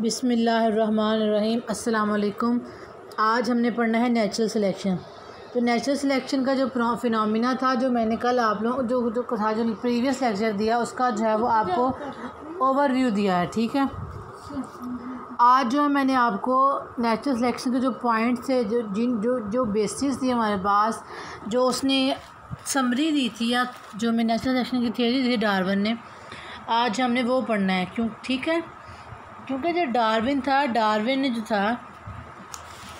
बिस्मिल्लाहिर्रहमानिर्रहीम। अस्सलाम वालेकुम। आज हमने पढ़ना है नेचुरल सिलेक्शन। तो नेचुरल सिलेक्शन का जो फिनोमिना था, जो मैंने कल आप लोग जो प्रीवियस लेक्चर दिया, उसका जो है वो आपको ओवरव्यू दिया है। ठीक है, आज जो है मैंने आपको नेचुरल सिलेक्शन के जो पॉइंट्स थे, जो बेसिस थी हमारे पास, जो उसने समरी दी थी, या जो मैं नेचुरल सिलेक्शन की थियरी दी डार्विन ने, आज हमने वो पढ़ना है। क्यों? ठीक है, क्योंकि जो डार्विन ने जो था,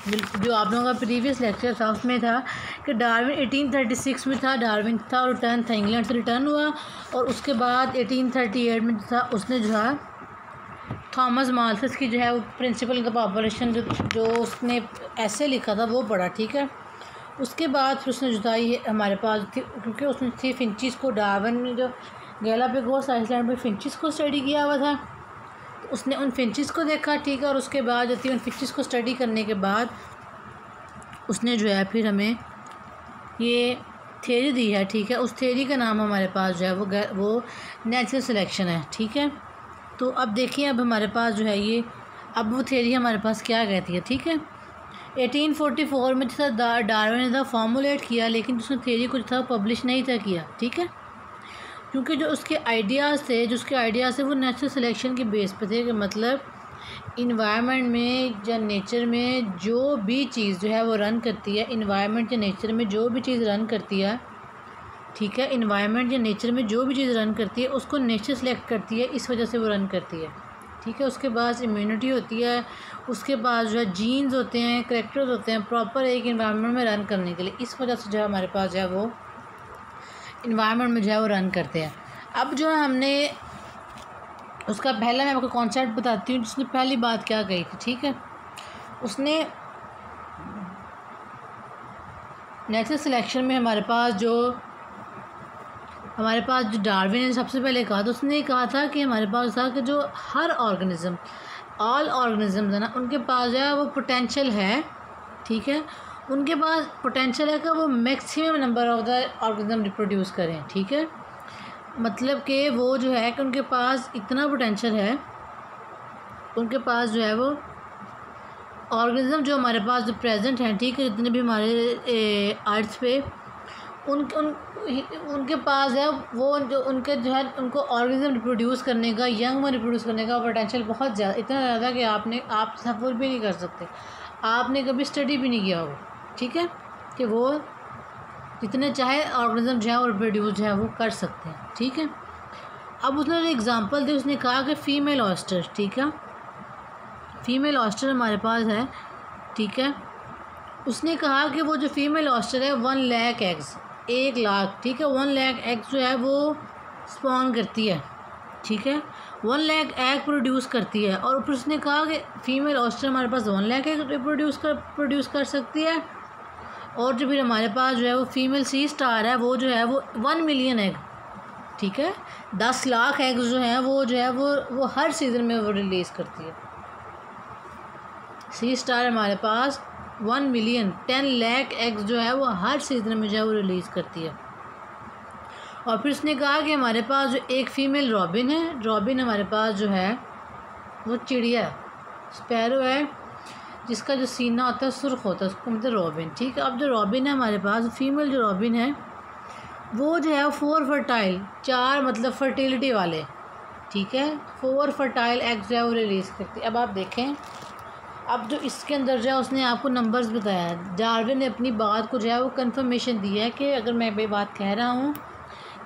जो आप लोगों का प्रीवियस लेक्चर था उसमें था कि डार्विन 1836 में था, डार्विन था और रिटर्न था, इंग्लैंड से रिटर्न हुआ। और उसके बाद 1838 में था, उसने जो है थॉमस माल्थस की जो है वो प्रिंसिपल का पॉपुलेशन जो उसने ऐसे लिखा था वो पढ़ा। ठीक है, उसके बाद फिर उसने जुताई हमारे पास थी, क्योंकि उसने थी फिंचिस को, डार्विन ने जो गैलापागोस आइलैंड पर फिंचिस को स्टडी किया हुआ था, उसने उन फिंचिस को देखा। ठीक है, और उसके बाद जो थी उन फिंचिस को स्टडी करने के बाद उसने जो है फिर हमें ये थ्योरी दी है। ठीक है, उस थ्योरी का नाम हमारे पास जो है वो नेचुरल सिलेक्शन है। ठीक है, तो अब देखिए, अब हमारे पास जो है ये, अब वो थ्योरी हमारे पास क्या कहती है। ठीक है, 1844 में जो था डार्विन ने था फॉर्मुलेट किया, लेकिन उसने थ्योरी को जो था पब्लिश नहीं था किया। ठीक है, क्योंकि जो उसके आइडियाज़ थे वो नेचुरल सिलेक्शन के बेस पे थे, कि मतलब इन्वायरमेंट में या नेचर में जो भी चीज़ जो है वो रन करती है, इन्वायरमेंट या नेचर में जो भी चीज़ रन करती है, ठीक है, इन्वायरमेंट या नेचर में जो भी चीज़ रन करती है उसको नेचर सेलेक्ट करती है, इस वजह से वो रन करती है। ठीक है, उसके पास इम्यूनिटी होती है, उसके पास जो है जीन्स होते हैं, करैक्टर्स होते हैं प्रॉपर एक इन्वायरमेंट में रन करने के लिए, इस वजह से जो है हमारे पास जो है वो इन्वायरमेंट में जो है वो रन करते हैं। अब जो है हमने उसका पहला, मैं आपको कॉन्सेप्ट बताती हूँ जिसने पहली बात क्या कही थी। ठीक है, उसने नेचुरल सिलेक्शन में हमारे पास जो डार्विन ने सबसे पहले कहा, तो उसने कहा था कि हमारे पास था कि जो हर ऑर्गेनिज्म, ऑल ऑर्गेनिज्म है ना, उनके पास जो है वो पोटेंशियल है। ठीक है, उनके पास पोटेंशियल है कि वो maximum number of the organism reproduce करें। ठीक है, मतलब कि वो जो है कि उनके पास इतना पोटेंशियल है, उनके पास जो है वो ऑर्गेनिज्म जो हमारे पास जो प्रेजेंट हैं, ठीक है, जितने भी हमारे अर्थ पे, उनके पास है वो, जो उनके जो है उनको ऑर्गेनिज्म रिप्रोड्यूस करने का, यंग में रिप्रोड्यूस करने का पोटेंशियल बहुत ज़्यादा, इतना ज़्यादा कि आप सफर भी नहीं कर सकते, आपने कभी स्टडी भी नहीं किया हो। ठीक है, कि वो जितने चाहे ऑर्गेनिज्म जो है वो रिप्रोड्यूस जो है वो कर सकते हैं। ठीक है, अब उसने एग्जांपल दी, उसने कहा कि फ़ीमेल ऑयस्टर, ठीक है, फ़ीमेल ऑयस्टर हमारे पास है। ठीक है, उसने कहा कि वो जो फ़ीमेल ऑयस्टर है 1 लाख एग्स, 1 लाख, ठीक है, 1 लाख एग्स जो है वो स्पॉन करती है। ठीक है, 1 लाख एग प्रोड्यूस करती है, और फिर उसने कहा कि फ़ीमेल ऑयस्टर हमारे पास 1 लाख एग प्रोड्यूस कर सकती है। और जो फिर हमारे पास जो है वो फीमेल सी स्टार है, वो जो है वो 1 मिलियन एग, ठीक है, 10 लाख एग्स जो हैं वो जो है वो हर सीज़न में वो रिलीज़ करती है। सी स्टार हमारे पास 1 मिलियन 10 लाख एग्स जो है वो हर सीज़न में जो है वो रिलीज़ करती है। और फिर उसने कहा कि हमारे पास जो एक फ़ीमेल रॉबिन है, रॉबिन हमारे पास जो है वो चिड़िया स्पैरो है, जिसका जो सीना होता है सुर्ख होता है, उसको मतलब रॉबिन। ठीक है, अब जो रॉबिन है हमारे पास, फीमेल जो रॉबिन है वो जो है 4 फर्टाइल, 4 मतलब फर्टिलिटी वाले, ठीक है, 4 फर्टाइल एग्स जो है वो रिलीज़ करती है। अब आप देखें, अब जो इसके अंदर जो है उसने आपको नंबर्स बताया है, डार्विन ने अपनी बात को जो है वो कंफर्मेशन दी है कि अगर मैं ये बात कह रहा हूँ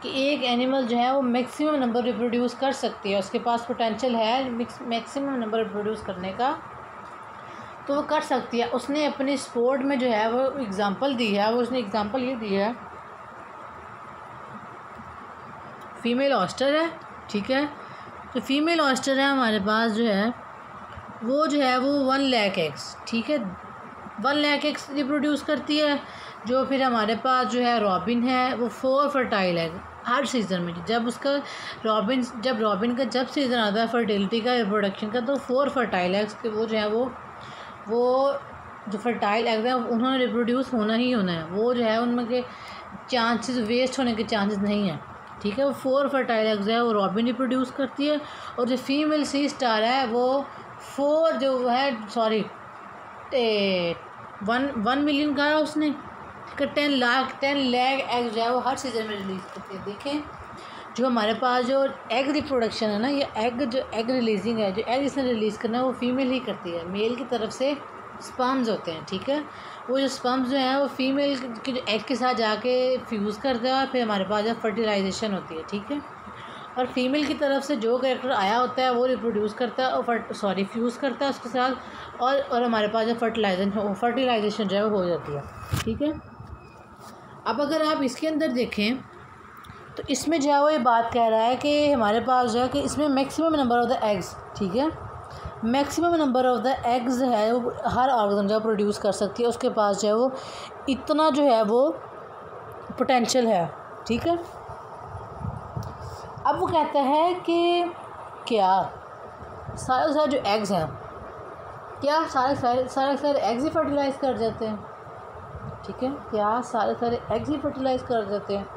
कि एक एनिमल जो है वो मैक्सिमम नंबर रिप्रोड्यूस कर सकती है, उसके पास पोटेंशियल है मैक्सिमम नंबर रिप्रोड्यूस करने का, तो वो कर सकती है। उसने अपने स्पोर्ट में जो है वो एग्ज़ाम्पल दी है, वो उसने एग्ज़ाम्पल ये दी है, फ़ीमेल ऑयस्टर है। ठीक है, तो फीमेल ऑयस्टर है हमारे पास जो है वो 1 लाख एग्स, ठीक है, 1 लाख एग्स रिप्रोड्यूस करती है। जो फिर हमारे पास जो है रॉबिन है वो 4 फर्टाइल एग हर सीज़न में, जब रॉबिन का सीज़न आता है फर्टिलिटी का, रिप्रोडक्शन का, तो 4 फर्टाइल एग्स के वो जो है वो जो फर्टाइल एग है उन्होंने रिप्रोड्यूस होना ही होना है, वो जो है उनमें के चांसेस वेस्ट होने के चांसेस नहीं हैं। ठीक है, वो 4 फर्टाइल एग्स है वो रॉबिन रिप्रोड्यूस करती है, और जो फीमेल सी स्टार है वो 4 जो है सॉरी 1 मिलियन का है उसने, 10 लाख एग जो है वो हर सीज़न में रिलीज़ करते हैं। देखें जो हमारे पास जो एग रिप्रोडक्शन है ना, ये एग रिलीजिंग है, जो एग इसने रिलीज़ करना है वो फीमेल ही करती है। मेल की तरफ से स्पर्म्स होते हैं, ठीक है। वो जो स्पर्म्स जो हैं वो फीमेल के जो एग के साथ जाके फ्यूज़ करते हैं और फिर हमारे पास जो फर्टिलाइजेशन होती है, ठीक है। और फीमेल की तरफ से जो कैरेक्टर आया होता है वो रिप्रोड्यूस करता है और फ्यूज़ करता है उसके साथ, और हमारे पास जो फर्टिलाइजेशन जो है वो हो जाती है, ठीक है। अब अगर आप इसके अंदर देखें तो इसमें जो है वो ये बात कह रहा है कि हमारे पास जो है कि इसमें maximum number of the eggs, ठीक है, maximum number of the eggs है वो हर ऑर्गन जो प्रोड्यूस कर सकती है, उसके पास जो है वो इतना जो है वो पोटेंशियल है, ठीक है। अब वो कहता है कि क्या सारे जो एग्स हैं, क्या सारे एग्स ही फर्टिलाइज़ कर जाते हैं, ठीक है, क्या सारे एग्स ही फर्टिलाइज़ कर जाते हैं।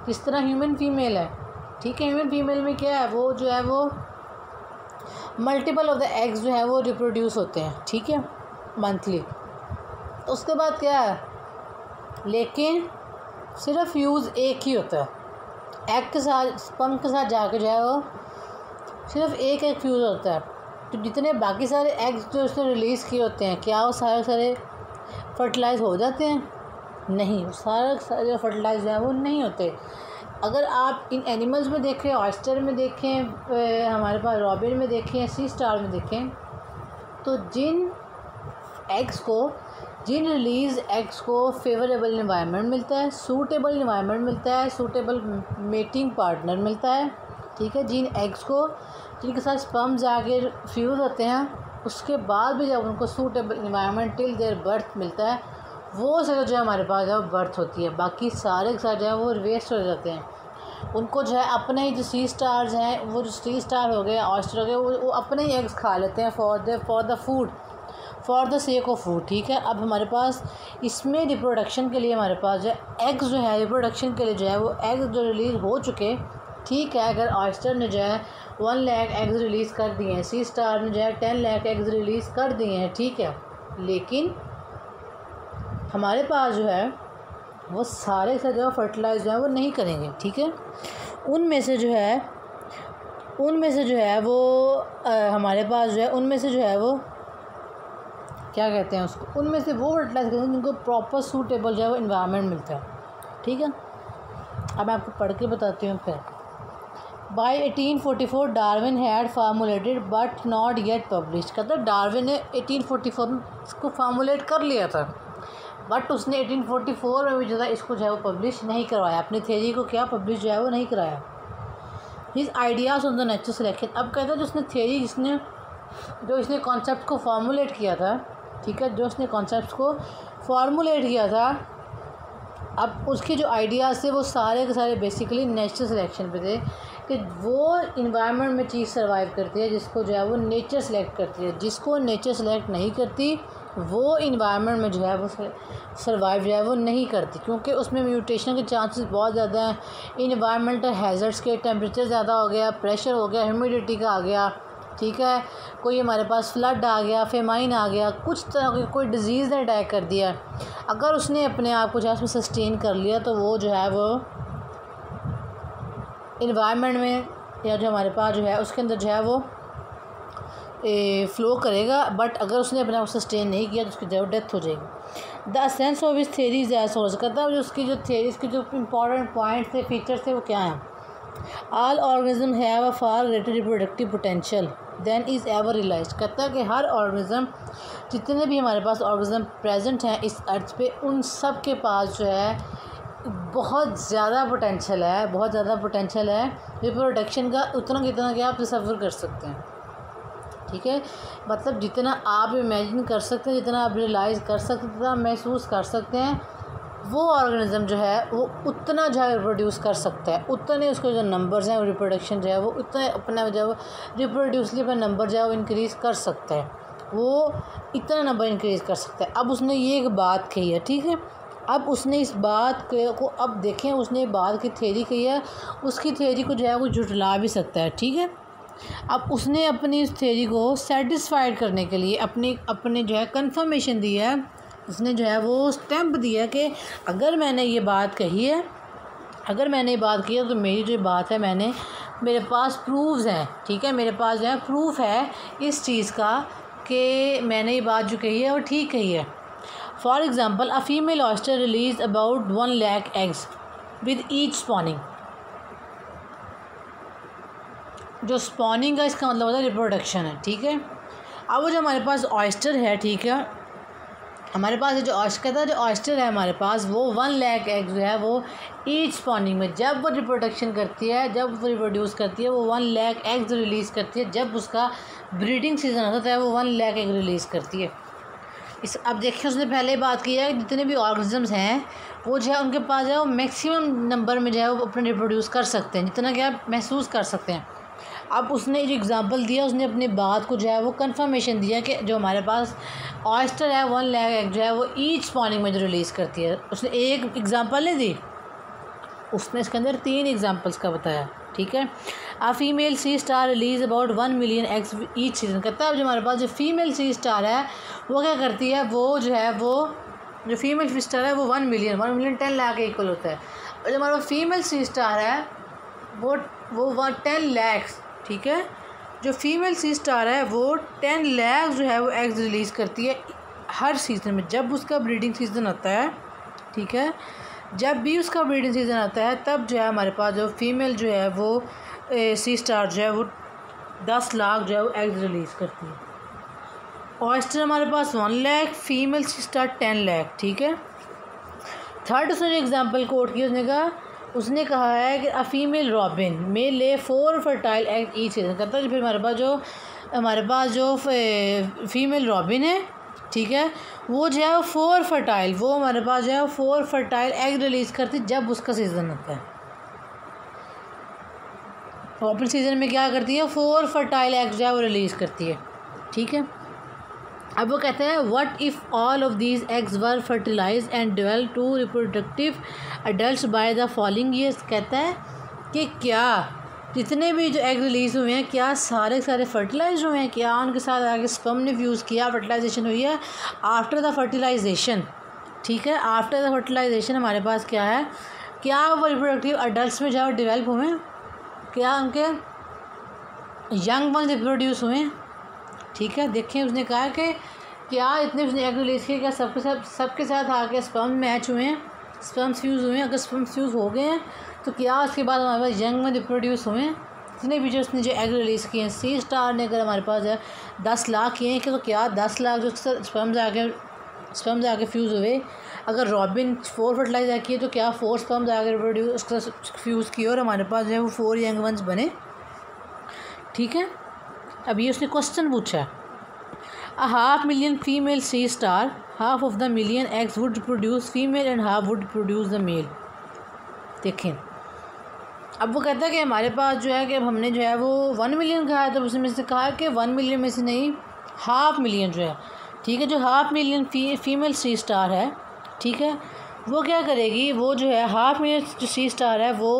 जिस तरह ह्यूमन फीमेल है, ठीक है, ह्यूमन फीमेल में क्या है, वो जो है वो मल्टीपल ऑफ द एग्स जो है वो रिप्रोड्यूस होते हैं, ठीक है, मंथली। उसके बाद क्या है, लेकिन सिर्फ यूज़ एक ही होता है, एग के साथ स्पर्म के साथ जाके जो है वो सिर्फ एक फ्यूज़ होता है। तो जितने बाकी सारे एग्स जो उसने रिलीज़ किए होते हैं, क्या वो सारे फर्टिलाइज़ हो जाते हैं? नहीं, सारे फर्टिलाइज जो है वो नहीं होते। अगर आप इन एनिमल्स में देखें, ऑयस्टर में देखें, हमारे पास रॉबिन में देखें, सी स्टार में देखें, तो जिन रिलीज़ एग्स को फेवरेबल इन्वायरमेंट मिलता है, सूटेबल इन्वायरमेंट मिलता है, सूटेबल मेटिंग पार्टनर मिलता है, ठीक है, जिन एग्स को जिनके साथ स्पर्म जाके फ्यूज़ होते हैं, उसके बाद भी जब उनको suitable environment till there birth मिलता है, वो सब जो है हमारे पास जो बर्थ होती है। बाकी सारे के साथ जो है वो वेस्ट हो जाते हैं। उनको जो है अपने ही जो सी स्टार्स हैं, वो जो सी स्टार हो गए, ऑयस्टर हो गए, वो अपने ही एग्स खा लेते हैं for the sake of food, ठीक है। अब हमारे पास इसमें रिप्रोडक्शन के लिए हमारे पास जो एग्स जो है रिप्रोडक्शन के लिए जो है वो एग्स जो रिलीज़ हो चुके, ठीक है। अगर ऑयस्टर ने जो है 1 लाख एग्स रिलीज़ कर दिए हैं, सी स्टार ने जो है 10 लाख एग्स रिलीज़ कर दिए हैं, ठीक है, लेकिन हमारे पास जो है वो सारे से जो फर्टिलाइज जो है वो नहीं करेंगे, ठीक है। उनमें से जो है वो हमारे पास जो है उनमें से जो है वो क्या कहते हैं उसको, उनमें से वो फर्टिलाइज करेंगे जिनको प्रॉपर सूटेबल जो है वो इन्वायरमेंट मिलता है, ठीक है। अब मैं आपको पढ़ के बताती हूँ। फिर by 1844 Darwin had formulated but not yet publish. कहता है डार्विन ने 1844 में इसको फार्मूलेट कर लिया था, बट उसने 1844 में भी जो है इसको जो है वो पब्लिश नहीं करवाया, अपनी थ्योरी को क्या पब्लिश जो है वो नहीं कराया। His ideas on the natural selection. अब कहता है जो उसने थ्योरी जो इसने कॉन्सेप्ट को फार्मूलेट किया था, ठीक है, जो उसने कॉन्सेप्ट को फार्मूलेट किया था, अब उसके जो आइडियाज़ थे वो सारे के सारे बेसिकली नेचुरल सिलेक्शन पे थे, कि वो इन्वायरमेंट में चीज़ सर्वाइव करती है जिसको जो है वो नेचर सेलेक्ट करती है, जिसको नेचर सेलेक्ट नहीं करती वो इन्वायरमेंट में जो है वो सर्वाइव जो है वो नहीं करती, क्योंकि उसमें म्यूटेशन के चांसेस बहुत ज़्यादा हैं। इन्वायरमेंटल हैज़र्ड्स के, टेम्परेचर ज़्यादा हो गया, प्रेशर हो गया, ह्यूमिडिटी का आ गया, ठीक है, कोई हमारे पास फ्लड आ गया, फेमाइन आ गया, कुछ तरह की कोई डिज़ीज़ ने अटैक कर दिया, अगर उसने अपने आप को जो है उसमें सस्टेन कर लिया तो वो जो है वो इन्वायरमेंट में या जो हमारे पास जो है उसके अंदर जो है वो फ़्लो करेगा। बट अगर उसने अपने आप को सस्टेन नहीं किया तो उसकी जो डेथ हो जाएगी। The essence of his theories as follows. कहता है उसकी जो थ्योरीज के जो इंपॉर्टेंट पॉइंट्स थे, फीचर्स थे, वो क्या हैं? All organism have a far greater reproductive potential than is ever realize. कहता है कि हर ऑर्गेनिज्म, जितने भी हमारे पास ऑर्गेनिज्म प्रेजेंट हैं इस अर्थ पे, उन सब के पास जो है बहुत ज़्यादा पोटेंशियल है रिप्रोडक्शन का, उतना कितना कि आप तसव्वुर कर सकते हैं, ठीक है। मतलब जितना आप इमेजिन कर सकते हैं, जितना आप रियलाइज़ कर सकते हैं, जितना महसूस कर सकते हैं, वो ऑर्गेनिज्म जो है वो उतना जो है रिप्रोड्यूस कर सकता है, उतने उसके जो नंबर्स हैं वो रिप्रोडक्शन जो है वो उतना अपना जो है वो रिप्रोड्यूसली अपना नंबर जो है वो इंक्रीज़ कर सकता है, वो इतना नंबर इंक्रीज़ कर सकता है। अब उसने ये एक बात कही है, ठीक है। अब उसने इस बात को अब देखें, उसने बात की थ्योरी कही है, उसकी थ्योरी को जो है वो झुठला भी सकता है, ठीक है। अब उसने अपनी इस थ्योरी को सेटिस्फाइड करने के लिए अपने जो है कंफर्मेशन दी है, उसने जो है वो स्टैम्प दिया कि अगर मैंने ये बात कही है, अगर मैंने ये बात की है तो मेरी जो बात है मेरे पास प्रूफ्स हैं, ठीक है, मेरे पास जो है प्रूफ है इस चीज़ का कि मैंने ये बात जो कही है वो ठीक कही है। For example, a female oyster release about 1 lakh eggs with each spawning. जो स्पॉनिंग का इसका मतलब होता है रिप्रोडक्शन है, ठीक है। अब वो जो हमारे पास ऑयस्टर है, ठीक है, हमारे पास जो ऑयस्टर है हमारे पास, वो 1 लाख एग जो है वो ईच स्पॉनिंग में जब वो रिप्रोडक्शन करती है, जब वो रिप्रोड्यूस करती है, वो 1 लाख एग्स रिलीज़ करती है। जब उसका ब्रीडिंग सीज़न होता है वो 1 लाख एग रिलीज़ करती है। अब देखिए, उसने पहले बात की है कि जितने भी ऑर्गेनिजम्स हैं वो जो है उनके पास जो है वो मैक्सिमम नंबर में जो है वो अपने रिप्रोड्यूस कर सकते हैं, जितना कि आप महसूस कर सकते हैं। अब उसने जो एग्ज़ाम्पल दिया, उसने अपनी बात को जो है वो कंफर्मेशन दिया कि जो हमारे पास ऑयस्टर है 1 लाख एग जो है वो ईच स्पॉनिंग में जो रिलीज़ करती है। उसने एक एग्ज़ाम्पल नहीं दी, उसने इसके अंदर 3 एग्ज़ाम्पल्स का बताया, ठीक है। A female sea star release about 1 million eggs each season. कहता है अब जो हमारे पास जो फीमेल सी स्टार है वो क्या करती है, वो जो है वो जो फीमेल सी स्टार है वो 1 मिलियन 10 लाख के इक्वल होता है। और जो हमारा फीमेल सी स्टार है वो 10 लाख, ठीक है, जो फीमेल सी स्टार है वो 10 लाख जो है वो एग्स रिलीज़ करती है हर सीज़न में, जब उसका ब्रीडिंग सीज़न आता है, ठीक है। जब भी उसका ब्रीडिंग सीज़न आता है तब जो है हमारे पास जो फीमेल जो है वो सी स्टार जो है वो 10 लाख जो है वो एग्स रिलीज़ करती है। ऑयस्टर हमारे पास 1 lakh, female sea star 10 lakh, ठीक है। थर्ड उसने जो एग्जांपल कोट किया, उसने कहा है कि अ फीमेल रॉबिन मे ले 4 फर्टाइल एग ईच सीजन। कहता है फिर हमारे पास जो फीमेल रॉबिन है, ठीक है, वो जो है वो 4 फर्टाइल, वो हमारे पास जो है वो 4 फर्टाइल एग रिलीज़ करती जब उसका सीज़न आता है। ओपन सीज़न में क्या करती है, 4 फर्टाइल एग जो है वो रिलीज़ करती है, ठीक है। अब वो कहते हैं what if all of these eggs were fertilize and develop to reproductive adults by the following years. कहता है कि क्या जितने भी जो एग रिलीज़ हुए हैं क्या सारे फर्टिलाइज हुए हैं, क्या उनके साथ आगे स्पर्म ने फ्यूज़ किया, फर्टिलाइजेशन हुई है आफ्टर द फर्टिलाइजेशन, ठीक है। आफ्टर द फर्टिलाइजेशन हमारे पास क्या है, क्या वो रिप्रोडक्टिव अडल्ट्स में जो डेवलप हुए हैं, क्या उनके यंग वंस रिप्रोड्यूस हुए हैं, ठीक है। देखिए उसने कहा कि क्या इतने उसने एग रिलीज़ किए, क्या सबके साथ आके स्पर्म मैच हुए हैं, स्पर्म फ्यूज़ हुए हैं। अगर स्पर्म फ्यूज़ हो गए हैं तो क्या उसके बाद हमारे पास यंग में रिप्रोड्यूस हुए हैं। जितने भी जो उसने जो एग रिलीज़ किए हैं, सी स्टार ने अगर हमारे पास 10 लाख किए हैं तो क्या 10 लाख जो स्पर्म्स आके फ्यूज़ हुए। अगर रॉबिन 4 फर्टिलाइज किए तो क्या 4 स्पर्म्स आके रिप्रोड्यूस फ्यूज़ किए और हमारे पास जो है वो 4 यंग वंस बने, ठीक है। अब ये उसने क्वेश्चन पूछा है, a 500,000 female sea star, half of the million eggs would produce female and half would produce the male. देखें अब वो कहता है कि हमारे पास जो है कि हमने जो है वो 1 मिलियन कहा है, तो उसमें से कहा कि 1 मिलियन में से नहीं 500,000 जो है, ठीक है, जो 500,000 फीमेल सी स्टार है, ठीक है, वो क्या करेगी, वो जो है 500,000 जो सी स्टार है वो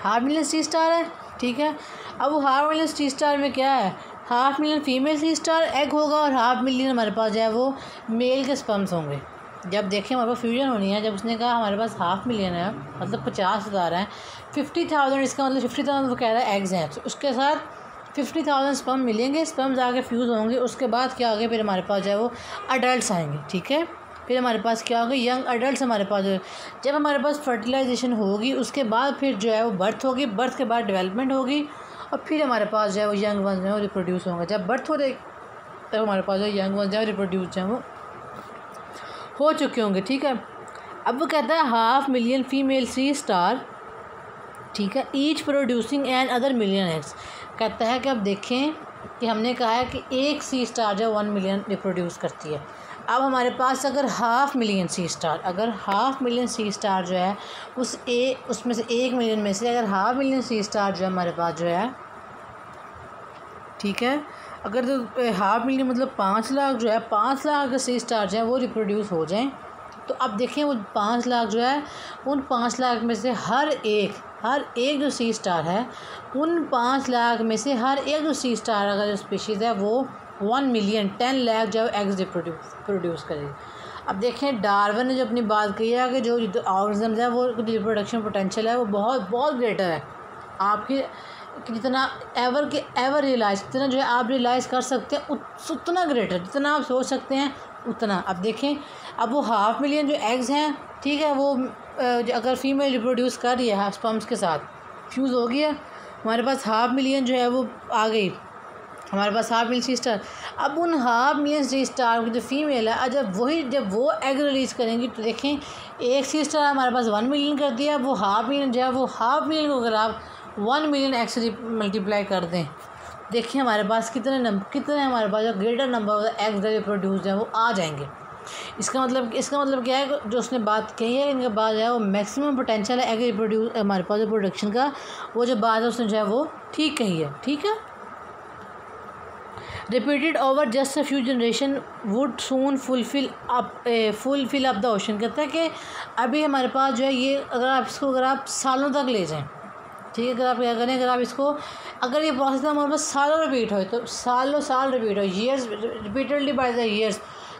500,000 सी स्टार है, ठीक है। अब वो 500,000 सी स्टार में क्या है, 500,000 फीमेल सी स्टार एग होगा और 500,000 हमारे पास जो है वो मेल के स्पर्म्स होंगे। जब देखें हमारे पास फ्यूजन होनी है, जब उसने कहा हमारे पास 500,000 है, मतलब 50,000 हैं, 50,000 इसका मतलब 50,000 वो कह रहा है एग्स हैं, तो उसके साथ 50,000 स्पर्म मिलेंगे, स्पर्म्स आगे फ्यूज़ होंगे, उसके बाद क्या आगे फिर हमारे पास जो है वो अडल्ट्स आएंगे, ठीक है। फिर हमारे पास क्या होगा, यंग अडल्ट्स हमारे पास जो जब हमारे पास फर्टिलाइजेशन होगी उसके बाद फिर जो है वो बर्थ होगी, बर्थ के बाद डेवलपमेंट होगी और फिर हमारे पास जो है वो यंग वंस जो है वो रिप्रोड्यूस होंगे। जब बर्थ हो जाए तब हमारे पास जो यंग वंस जो है रिप्रोड्यूस जो है वो हो चुके होंगे, ठीक है। अब वो कहता है 500,000 फीमेल सी स्टार, ठीक है, each producing and other million eggs. कहता है कि अब देखें कि हमने कहा है कि एक सी स्टार जो 1 मिलियन रिप्रोड्यूस करती है। अब हमारे पास अगर 500,000 सी स्टार, अगर 500,000 सी स्टार जो है उसमें से 1 मिलियन में से अगर 500,000 सी स्टार जो है हमारे पास जो है, ठीक है, अगर तो 500,000 मतलब 5 लाख जो है, 5 लाख अगर सी स्टार जो है वो रिप्रोड्यूस हो जाएं, तो अब देखें वो 5 लाख जो है उन 5 लाख में से हर हर एक जो सी स्टार है उन 5 लाख में से हर एक जो सी स्टार का जो स्पीशीज़ है वो 1 मिलियन 10 लाख जो एग्स प्रोड्यूस करेगी। अब देखें डार्विन ने जो अपनी बात कही है कि जो ऑर्गेनिज्म है वो रिप्रोडक्शन पोटेंशियल है वो बहुत बहुत ग्रेटर है आपकी जितना एवर रियलाइज़ जितना जो है आप रियलाइज़ कर सकते हैं उतना ग्रेटर जितना आप सोच सकते हैं उतना। अब देखें अब वो 500,000 जो एग्स हैं ठीक है वो अगर फीमेल रिप्रोड्यूस कर रही है स्पर्म्स के साथ फ्यूज़ हो गया हमारे पास 500,000 जो है वो आ गई हमारे पास 500,000 सी स्टार। अब उन 500,000 सी स्टार की जो फीमेल है जब वो एग रिलीज़ करेंगी तो देखें एक सी स्टार हमारे पास 1 मिलियन कर दिया वो 500,000 जो है वो 500,000 को अगर आप 1 मिलियन एग से मल्टीप्लाई कर दें देखिए हमारे पास कितने हमारे पास जो ग्रेटर नंबर ऑफ एग्स जो प्रोड्यूस हैं वो आ जाएंगे। इसका मतलब क्या है जो उसने बात कही है इनके बाद जो है वो मैक्सिमम पोटेंशियल है एग प्रोड्यूस हमारे पास जो प्रोडक्शन का वो जो बात है उसने जो है वो ठीक कही है। ठीक है repeated over just a few generation would soon fulfil up the ocean. कहता है कि अभी हमारे पास जो है ये अगर आप सालों तक ले जाएं ठीक है अगर आप क्या करें अगर ये प्रोसेस हमारे पास सालों रिपीट हो तो साल रिपीट हो years repeatedly by the years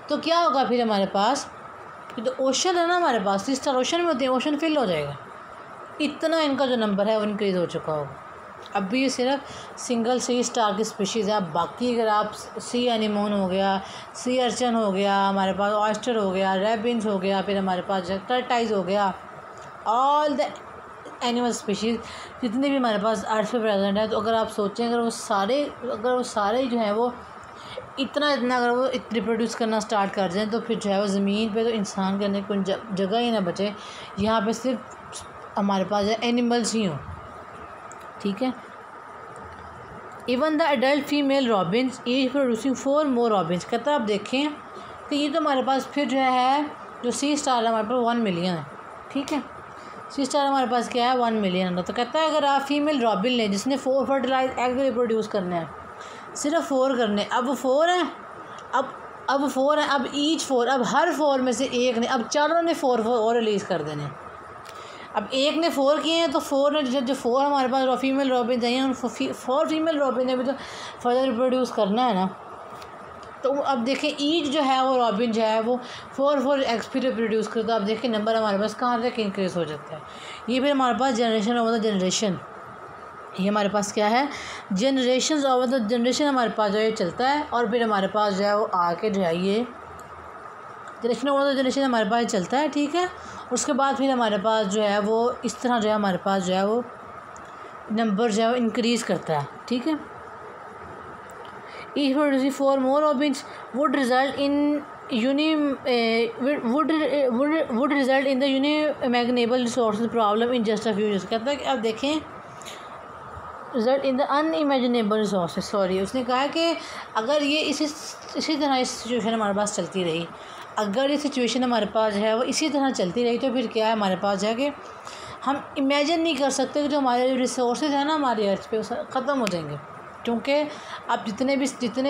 तो क्या होगा फिर हमारे पास तो ओशन है ना हमारे पास सी स्टार ओशन में होते हैं ओशन फिल हो जाएगा इतना इनका जो नंबर है वो इंक्रीज़ हो चुका होगा। अब भी ये सिर्फ सिंगल सी स्टार की स्पीशीज़ है। बाकी अगर आप सी एनीमोन हो गया सी अर्चन हो गया हमारे पास ऑयस्टर हो गया रेबिन्स हो गया फिर हमारे पास टर्टाइज हो गया ऑल द एनिमल स्पीशीज़ जितने भी हमारे पास अर्थ पे प्रेजेंट है तो अगर आप सोचें अगर वो सारे जो हैं वो इतना अगर वो रिप्रोड्यूस करना स्टार्ट कर जाएँ तो फिर जो है वो ज़मीन पे तो इंसान करने की कोई जगह ही ना बचे यहाँ पे सिर्फ हमारे पास एनिमल्स ही हों। ठीक है even the adult female Robins is producing 4 more Robins. कहता है आप देखें तो ये तो हमारे पास फिर जो है जो सी स्टार हमारे पास 1 मिलियन है। ठीक है सी स्टार हमारे पास क्या है 1 मिलियन। तो कहता है अगर आप फीमेल रॉबिन लें जिसने 4 फर्टिलाइज एग रिप्रोड्यूस करने हैं सिर्फ 4 करने अब 4 हैं अब 4 हैं अब ईच 4 अब हर 4 में से एक ने अब चारों ने 4 और रिलीज़ कर देने। अब एक ने 4 किए हैं तो 4 ने जो 4 हमारे पास फीमेल रॉबिन चाहिए उन 4 फीमेल रॉबिन ने भी तो फर्दर रिप्रोड्यूस करना है ना। तो अब देखें ईच जो है वो रॉबिन जो है वो 4 एग्स फिर प्रोड्यूस करता है। अब देखें नंबर हमारे पास कहाँ तक इंक्रीज़ हो जाता है। ये फिर हमारे पास जनरेशन ओवर द जनरेशन ये हमारे पास क्या है जनरेशन ओवर द जनरेशन हमारे पास जो है चलता है और फिर हमारे पास जो है वो आके जो है ये जनरेशन ओवर द जनरेशन हमारे पास चलता है। ठीक है उसके बाद फिर हमारे पास जो है वो इस तरह जो है हमारे पास जो है वो नंबर जो है वो इंक्रीज़ करता है। ठीक है each producing 4 more robins would result in the unimaginable resources problem in just a few years। कहता है कि अब देखें result in the unimaginable resources sorry उसने कहा कि अगर ये इसी तरह इस सिचुएशन हमारे पास चलती रही अगर ये सिचुएशन हमारे पास जो है वो इसी तरह चलती रही तो फिर क्या है हमारे पास जो है कि हम इमेजिन नहीं कर सकते कि जो हमारे जो रिसोर्सेज हैं ना हमारी अर्थ पे ख़त्म हो जाएंगे क्योंकि अब जितने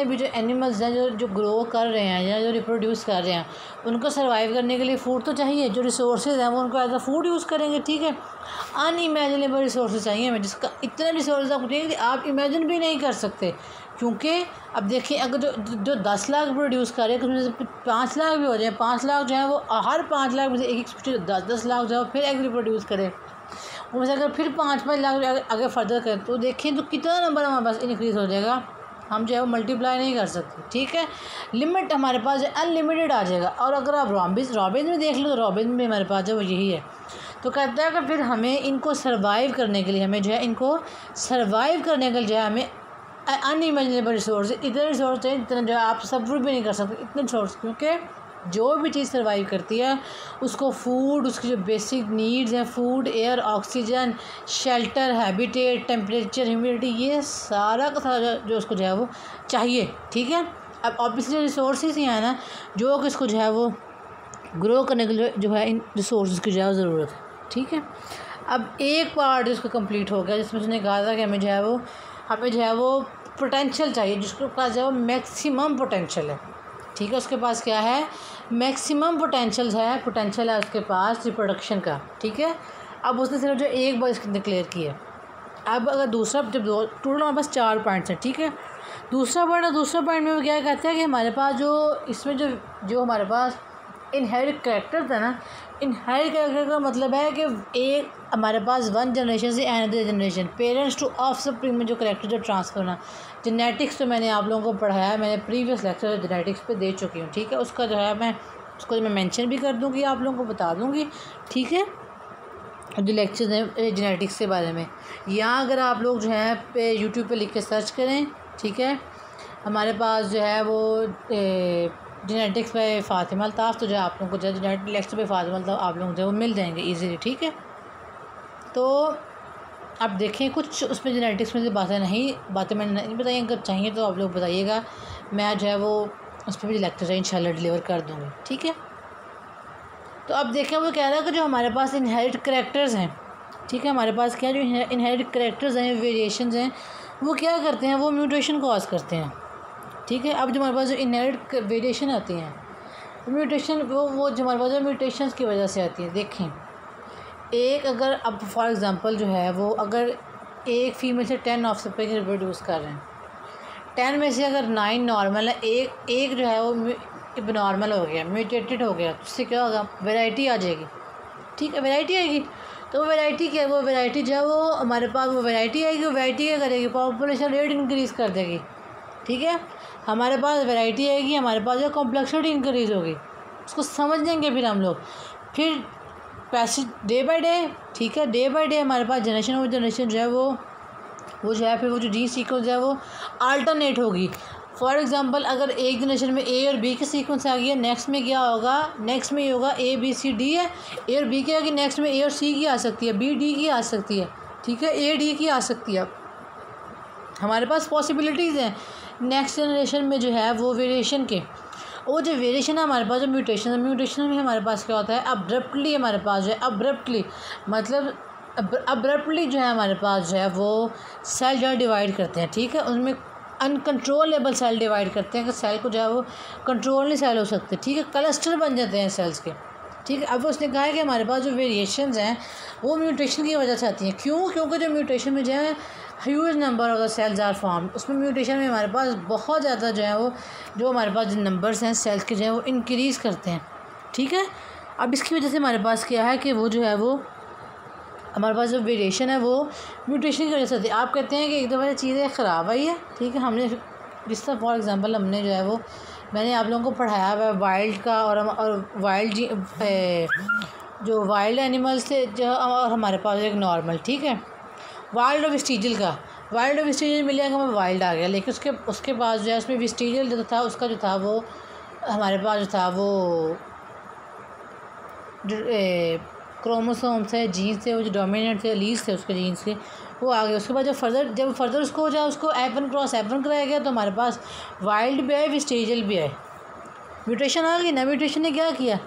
भी जो एनिमल्स हैं जो ग्रो कर रहे हैं या जो रिप्रोड्यूस कर रहे हैं उनको सर्वाइव करने के लिए फ़ूड तो चाहिए जो रिसोर्सेज हैं वो उनको एज अ फूड यूज़ करेंगे। ठीक है अनइमेजिनेबल रिसोर्सेज चाहिए हमें जिसका इतने रिसोर्सेज आपको चाहिए कि आप इमेजिन भी नहीं कर सकते क्योंकि अब देखिए अगर जो 10 लाख प्रोड्यूस कर रहे हैं उसमें से 5 लाख भी हो जाए 5 लाख जो है वो हर 5 लाख में से एक 10 लाख जो है फिर एग रिप्रोड्यूस करें उनमें से अगर फिर 5 लाख आगे फर्दर करें तो देखें तो कितना नंबर हमारे पास इंक्रीज़ हो जाएगा हम जो है वो मल्टीप्लाई नहीं कर सकते। ठीक है लिमिट हमारे पास अनलिमिटेड आ जाएगा। और अगर आप रॉबिन में देख लो तो रॉबिन में हमारे पास जो यही है। तो कहता है कि फिर हमें इनको सर्वाइव करने के लिए हमें जो है इनको सर्वाइव करने के लिए जो है हमें अनइमेजिनेबल रिसोर्स इतने रिसोर्स चाहिए इतना जो है आप सब्र भी नहीं कर सकते इतने रिसोर्स क्योंकि जो भी चीज़ सर्वाइव करती है उसको फूड उसकी जो बेसिक नीड्स हैं food air oxygen shelter habitat temperature humidity ये सारा का सारा जो उसको जो है वो चाहिए। ठीक है अब ऑब्वियसली रिसोर्सेज ही हैं ना जो कि इसको जो है वो ग्रो करने के लिए जो है इन रिसोर्स की जो है ज़रूरत है। ठीक है अब एक पार्ट इसको कंप्लीट हो गया जिसमें उसने कहा था कि हमें जो है वो पोटेंशियल चाहिए जिसके पास जो है वो मैक्सिमम पोटेंशियल है। ठीक है उसके पास क्या है मैक्सिमम पोटेंशियल है उसके पास रिप्रोडक्शन का। ठीक है अब उसने सिर्फ जो एक बार इसकी डिक्लेयर किया है। अब अगर दूसरा जब टोटल हमारे पास 4 पॉइंट्स हैं, ठीक है। दूसरा पॉइंट में वो क्या कहता है कि हमारे पास जो इसमें जो हमारे पास इनहेरिट कैरेक्टर था ना, इनहेरिट कैरेक्टर का मतलब है कि एक हमारे पास वन जनरेशन से another generation, parents to offspring में जो कैरेक्टर जो ट्रांसफ़र होना। जेनेटिक्स तो मैंने आप लोगों को पढ़ाया है, मैंने प्रीवियस लेक्चर जेनेटिक्स पे दे चुकी हूँ, ठीक है। उसका जो है मैं उसको मैं मेंशन भी कर दूँगी, आप लोगों को बता दूँगी, ठीक है, जो लेक्चर हैं जेनेटिक्स के बारे में। या अगर आप लोग जो है यूट्यूब पे लिख के सर्च करें, ठीक है, हमारे पास जो है वो जेनेटिक्स पे फ़ातिमा अल्ताफ़, तो जो आप लोगों को जो जेनेटिक लेक्चर पे फ़ातिमा अल्ताफ़ आप लोग जो वो मिल जाएंगे ईजीली, ठीक है। तो अब देखें कुछ उसमें जेनेटिक्स में से बातें मैंने नहीं बताई, अगर चाहिए तो आप लोग बताइएगा, मैं जो है वो उस पर भी लेक्चर इंशाल्लाह डिलीवर कर दूँगी, ठीक है। तो अब देखें वो कह रहा है कि जो हमारे पास इनहेरिट करैक्टर्स हैं, ठीक है, हमारे पास क्या जो इनहेरिट करैक्टर्स हैं, वेरिएशंस हैं, वो क्या करते हैं, वो म्यूटेशन कॉज करते हैं, ठीक है। अब जो हमारे पास जो इनहेरिट वेरिएशन आती हैं, म्यूटेशन वो जो हमारे पास जो म्यूटेशंस की वजह से आती है। देखें एक अगर अब फॉर एग्ज़ाम्पल जो है वो अगर एक फ़ीमेल से 10 ऑफस्प्रिंग रिप्रोड्यूस कर रहे हैं, 10 में से अगर 9 नॉर्मल है, एक जो है वो नॉर्मल हो गया, म्यूटेटेड हो गया, तो उससे क्या होगा, वैरायटी आ जाएगी, ठीक है, वैरायटी आएगी। तो वो वैरायटी क्या है, वो वैरायटी जो है वो हमारे पास वो वैरायटी आएगी, वो वैरायटी क्या करेगी, पॉपुलेशन रेट इंक्रीज़ कर देगी, ठीक है। हमारे पास वैरायटी आएगी, हमारे पास जो कॉम्प्लेक्सिटी इंक्रीज़ होगी, उसको समझ लेंगे फिर हम लोग, फिर पैसेज डे बाय डे, ठीक है, डे बाय डे हमारे पास जनरेशन जो है वो जो है फिर वो जो जीन सीक्वेंस जो है वो अल्टरनेट होगी। फॉर एग्ज़ाम्पल अगर एक जनरेशन में ए और बी के सीक्वेंस आ गया, नेक्स्ट में क्या होगा, नेक्स्ट में ये होगा ए बी सी डी है, ए और बी की आएगी, नेक्स्ट में ए और सी की आ सकती है, बी डी की आ सकती है, ठीक है, ए डी की आ सकती है। हमारे पास पॉसिबिलिटीज़ हैं नेक्स्ट जनरेशन में जो है वो वेरिएशन के, वो जो वेरिएशन है हमारे पास जो म्यूटेशन में हमारे पास क्या होता है, अब्रप्टली हमारे पास जो है अब्रप्टली जो है हमारे पास जो है वो सेल जो है डिवाइड करते हैं, ठीक है। उनमें अनकंट्रोलेबल सेल डिवाइड करते हैं कि सेल को जो है वो कंट्रोल नहीं सेल हो सकते, ठीक है, क्लस्टर बन जाते हैं सेल्स के, ठीक है। अब उसने कहा है कि हमारे पास जो वेरिएशंस हैं वो म्यूटेशन की वजह से आती हैं। क्योंकि जो म्यूटेशन में जो है huge number of the cells are form, उसमें म्यूटेशन में हमारे पास बहुत ज़्यादा जो है वो जो हमारे पास जो नंबर्स हैं सेल्स के जो है वो इंक्रीज़ करते हैं, ठीक है। अब इसकी वजह से हमारे पास क्या है कि वो जो है वो हमारे पास जो वेरिएशन है वो म्यूटेशन की वजह से होती है। आप कहते हैं कि एक दफ़ा चीज़ें ख़राब आई है, ठीक है, हमने जिस तरह फॉर एग्ज़ाम्पल हमने जो है वो मैंने आप लोगों को पढ़ाया हुआ है वाइल्ड का और वाइल्ड जो वाइल्ड एनिमल्स थे जो और हमारे पास एक नॉर्मल, ठीक है, वाइल्ड और वेस्टिजियल मिल जाएगा, हमें वाइल्ड आ गया, लेकिन उसके बाद जो है उसमें वेस्टिजियल जो था उसका जो था वो हमारे पास जो था वो क्रोमोसोम्स है, जीन्स थे, वो जो डोमिनेंट थे, लीज थे उसके जीन्स के, वो आ गए। उसके बाद जब फर्दर उसको हो जाए उसको एपन कराया गया, तो हमारे पास वाइल्ड भी आए, वेस्टिजियल भी आए, म्यूटेशन आ गई ना। म्यूटेशन ने क्या किया,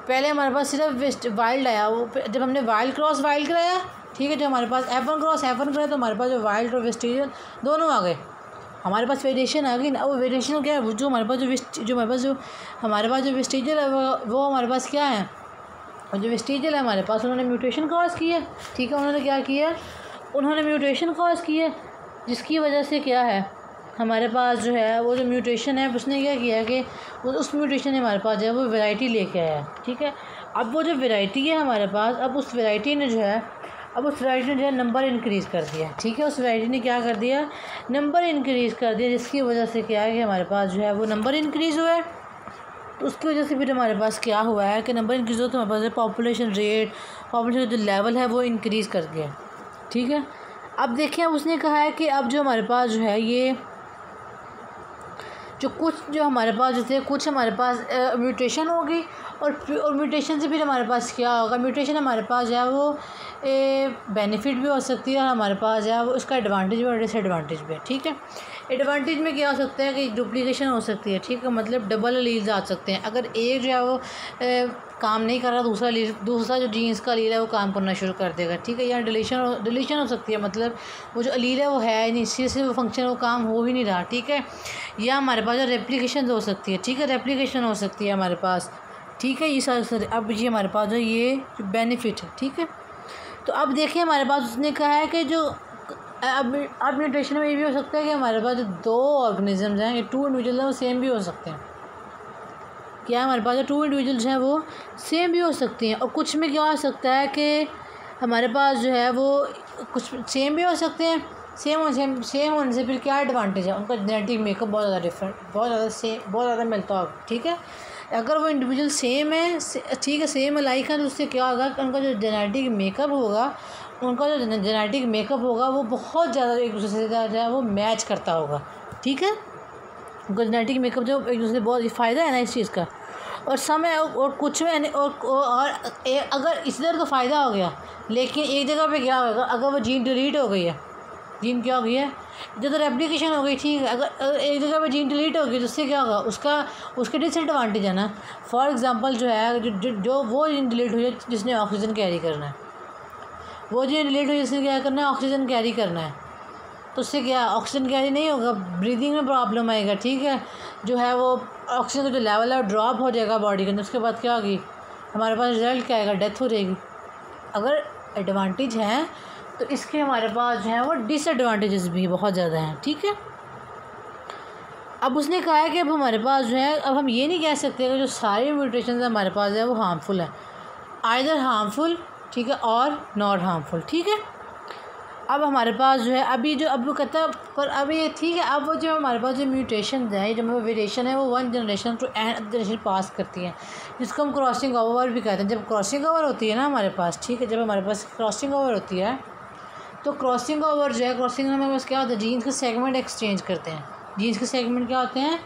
पहले हमारे पास सिर्फ वाइल्ड आया, वो जब हमने वाइल्ड क्रॉस वाइल्ड कराया, ठीक है, जब हमारे पास एपन कराया तो हमारे पास जो वाइल्ड और वेस्टिजियल दोनों आ गए, हमारे पास वेरिएशन आ गई ना। वो वेरिएशन क्या है, जो हमारे पास जो वेस्टिजियल है वो हमारे पास क्या है, और जो वेस्टिजियल है हमारे पास उन्होंने म्यूटेशन कॉज की है, ठीक है, उन्होंने क्या किया, उन्होंने म्यूटेशन कॉज की है, जिसकी वजह से क्या है हमारे पास जो है वो जो म्यूटेशन है उसने क्या किया कि उस म्यूटेशन ने हमारे पास जो है वो वैरायटी लेके आया, ठीक है। अब वो जो वैरायटी है हमारे पास, अब उस वैरायटी ने जो है नंबर इंक्रीज़ कर दिया, ठीक है, उस वैरायटी ने क्या कर दिया, नंबर इंक्रीज़ कर दिया, जिसकी वजह से क्या है कि हमारे पास जो है वो नंबर इंक्रीज़ हुआ है। तो उसकी वजह से फिर हमारे पास क्या हुआ है कि नंबर इंक्रीज़ हो तो हमारे पास पॉपुलेशन का जो लेवल है वो इंक्रीज़ कर गया, ठीक है। अब देखिए उसने कहा है कि अब जो हमारे पास जो है ये जो हमारे पास जैसे कुछ हमारे पास म्यूटेशन होगी और म्यूटेशन से फिर हमारे पास क्या होगा, म्यूटेशन हमारे पास जो है वो बेनिफिट भी हो सकती है और हमारे पास जो है वो उसका एडवांटेज भी और डिसएडवांटेज भी है, ठीक है। एडवांटेज में क्या हो सकता है कि डुप्लीकेशन हो सकती है, ठीक है, मतलब डबल एलील्स आ सकते हैं। अगर एक जो है वो काम नहीं कर रहा, दूसरा जो जीन्स का एलील है वो काम करना शुरू कर देगा, ठीक है। या डिलीशन हो सकती है, मतलब वो जो एलील है वो है नहीं, इससे वो फंक्शन वो काम हो ही नहीं रहा, ठीक है। या हमारे पास जो रेप्लिकेशन हो सकती है, ठीक है, रेप्लिकेशन हो सकती है हमारे पास, ठीक है। ये सारे अब ये हमारे पास जो ये बेनिफिट है, ठीक है। तो अब देखिए हमारे पास उसने कहा है कि जो अब म्यूटेशन में ये भी हो सकता है कि हमारे पास जो 2 ऑर्गेनिजम्स हैं, ये 2 इंडिविजुअल हैं, वो सेम भी हो सकते हैं। क्या हमारे पास जो 2 इंडिविजुअल्स हैं वो सेम भी हो सकती हैं। और कुछ में क्या हो सकता है कि हमारे पास जो है वो कुछ सेम भी हो सकते हैं। सेम होने से फिर क्या एडवांटेज है, उनका जेनेटिक मेकअप बहुत ज़्यादा डिफरेंट, बहुत ज़्यादा मिलता होगा। ठीक है, अगर वो इंडिविजुअल सेम है, ठीक है, सेम अलाइक है, तो उससे क्या होगा कि उनका जो जेनेटिक मेकअप होगा वो बहुत ज़्यादा एक दूसरे से जो है वो मैच करता होगा। ठीक है, उनका जेनेटिक मेकअप जो एक दूसरे से बहुत फ़ायदा है ना इस चीज़ का। और समय और कुछ में और अगर इस तरह तो फ़ायदा हो गया, लेकिन एक जगह पे क्या होगा, अगर वो जीन डिलीट हो गई है, जीन क्या हो गई है, जब रेप्लिकेशन हो गई, ठीक है, अगर एक जगह पे जीन डिलीट हो गई तो उससे क्या होगा, उसके डिसएडवांटेज है ना। फॉर एग्जांपल जो है जो वो जीन डिलीट हुई है जिसने ऑक्सीजन कैरी करना है, वो जीन डिलीट हुई जिसने क्या करना है, ऑक्सीजन कैरी करना है, तो उससे क्या ऑक्सीजन कैरी नहीं होगा, ब्रीदिंग में प्रॉब्लम आएगा। ठीक है, जो है वो ऑक्सीजन का जो लेवल है ड्रॉप हो जाएगा बॉडी के अंदर। उसके बाद क्या होगी, हमारे पास रिजल्ट क्या आएगा, डेथ हो जाएगी। अगर एडवांटेज है तो इसके हमारे पास जो है वो डिसएडवांटेजेस भी बहुत ज़्यादा हैं। ठीक है, अब उसने कहा है कि अब हमारे पास जो है, अब हम ये नहीं कह सकते कि जो सारे म्यूटेशन हमारे पास है वो हार्मफुल है, आइदर हार्मफुल, ठीक है, और नॉट हार्मफुल। ठीक है, अब हमारे पास जो है अब वो कहता है पर अब ये ठीक है, अब वो जो हमारे पास जो म्यूटेशन है, जो वेरिएशन है, वो 1 generation to N generation pass करती हैं, जिसको हम क्रॉसिंग ओवर भी कहते हैं। जब क्रॉसिंग ओवर होती है ना हमारे पास, ठीक है, जब हमारे पास क्रॉसिंग ओवर होती है तो क्रॉसिंग ओवर जो है, क्रॉसिंग में हमारे पास क्या होता है, जीन्स के सेगमेंट एक्सचेंज करते हैं। जीन्स के सेगमेंट क्या होते हैं,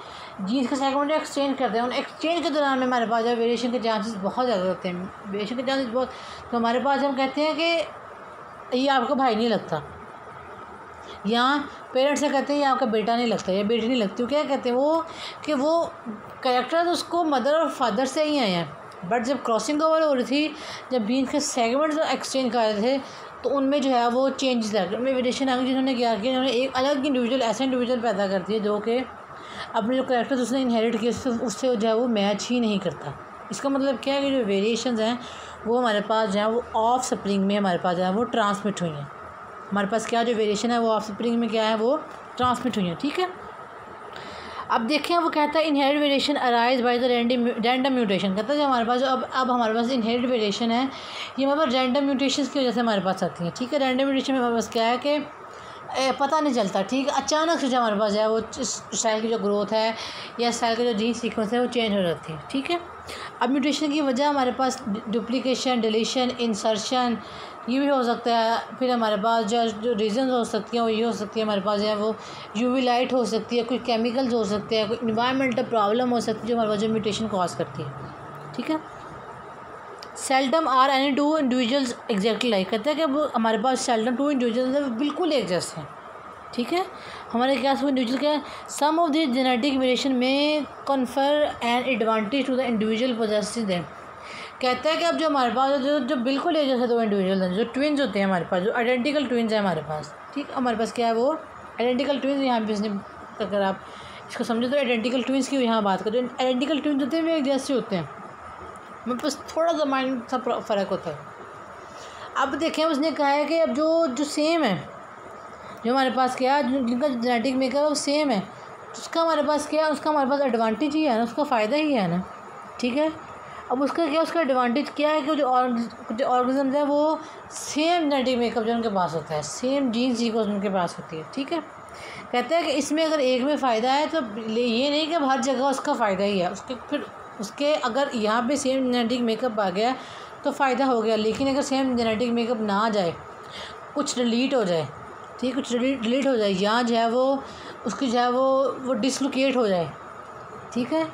जीन्स के सेगमेंट एक्सचेंज करते हैं। उन एक्सचेंज के दौरान में हमारे पास जो वेरिएशन के चांसेस बहुत ज़्यादा होते हैं, वेरिएशन के चांसेस बहुत। तो हमारे पास हम कहते हैं कि ये आपका भाई नहीं लगता, या पेरेंट्स से कहते हैं ये आपका बेटा नहीं लगता, या बेटी नहीं लगती। क्या कहते हैं वो कि वो कैरेक्टर्स उसको मदर और फादर से ही आए हैं। बट जब क्रॉसिंग ओवर हो रही थी, जब जीन्स के सेगमेंट्स एक्सचेंज कर रहे थे, तो उनमें जो है वो चेंजेस आ गए, उनमें वेरिएशन आ गई, जिन्होंने क्या किया, उन्होंने एक अलग इंडिविजुअल, ऐसा इंडिविजुअल पैदा कर दिया जो कि अपने जो कैरेक्टर्स उसने इनहेरिट किए उससे जो है वो मैच ही नहीं करता। इसका मतलब क्या है कि जो वेरिएशंस हैं वो हमारे पास जो है वो ऑफ स्प्रिंग में हमारे पास जो है वो ट्रांसमिट हुई हैं। हमारे पास क्या जो वेरिएशन है वो ऑफ स्प्रिंग में क्या है वो ट्रांसमिट हुई है। ठीक है, अब देखें वो कहता है inherit variation arise by the random mutation. कहता है जो हमारे पास जो अब हमारे पास इनहेरिट वेरिएशन है, ये हमारे पास रैंडम म्यूटेशन की वजह से हमारे पास आती है। ठीक है, रैंडम म्यूटेशन में हमारे पास क्या है कि पता नहीं चलता। ठीक है, अचानक से जो हमारे पास है वो सेल की जो ग्रोथ है या सेल का जो जीन सीक्वेंस है वो चेंज हो जाती है। ठीक है, अब म्यूटेशन की वजह हमारे पास डुप्लीकेशन, डिलीशन, इंसर्शन ये भी हो सकता है। फिर हमारे पास जो रीजन हो सकती हैं वो ये हो सकती है, हमारे पास जो है वो यूवी लाइट हो सकती है, कोई केमिकल्स हो सकते हैं, कोई इन्वायरमेंटल प्रॉब्लम हो सकती है जो हमारे पास जो म्यूटेशन कॉज करती है। ठीक है, seldom are any 2 individuals exactly like. कहते हैं कि वो हमारे पास सेल्डम 2 इंडिविजुअल्स बिल्कुल एक जैसे हैं। ठीक है, हमारे क्या इंडिविजुअल क्या है, some of this genetic variation में confer an advantage to the individual possessing them. कहता है कि अब जो हमारे पास जो बिल्कुल एक जैसे 2 इंडिविजुअल हैं, जो ट्विन्स होते हैं हमारे पास, जो आइडेंटिकल ट्विन्स हैं हमारे पास। ठीक, हमारे पास क्या है वो आइडेंटिकल ट्विन्स। यहाँ पे इसने अगर आप इसको समझो तो आइडेंटिकल ट्विन्स की यहाँ बात करें, जो आइडेंटिकल ट्विन्स होते हैं वो एक जैसे होते हैं, मेरे पास थोड़ा सा माइंड सा फ़र्क होता है। अब देखें उसने कहा है कि अब जो सेम है, जो हमारे पास क्या है, जिनका जेनेटिक मेकअप है वो सेम है, उसका हमारे पास क्या है, उसका हमारे पास एडवांटेज ही है ना, उसका फ़ायदा ही है ना। ठीक है, अब उसका क्या, उसका एडवांटेज क्या है कि जो ऑर्गेनिज्म है वो सेम जेनेटिक मेकअप जो उनके पास होता है, सेम जीन सीक्वेंस उनके पास होती है। ठीक है, कहते हैं कि इसमें अगर एक में फ़ायदा है तो ये नहीं कि हर जगह उसका फ़ायदा ही है, उसके अगर यहाँ पे सेम जेनेटिक मेकअप आ गया तो फ़ायदा हो गया, लेकिन अगर सेम जेनेटिक मेकअप ना आ जाए, कुछ डिलीट हो जाए, ठीक, कुछ डिलीट हो जाए, या जो है वो उसकी जो है वो डिसलोकेट हो जाए। ठीक है,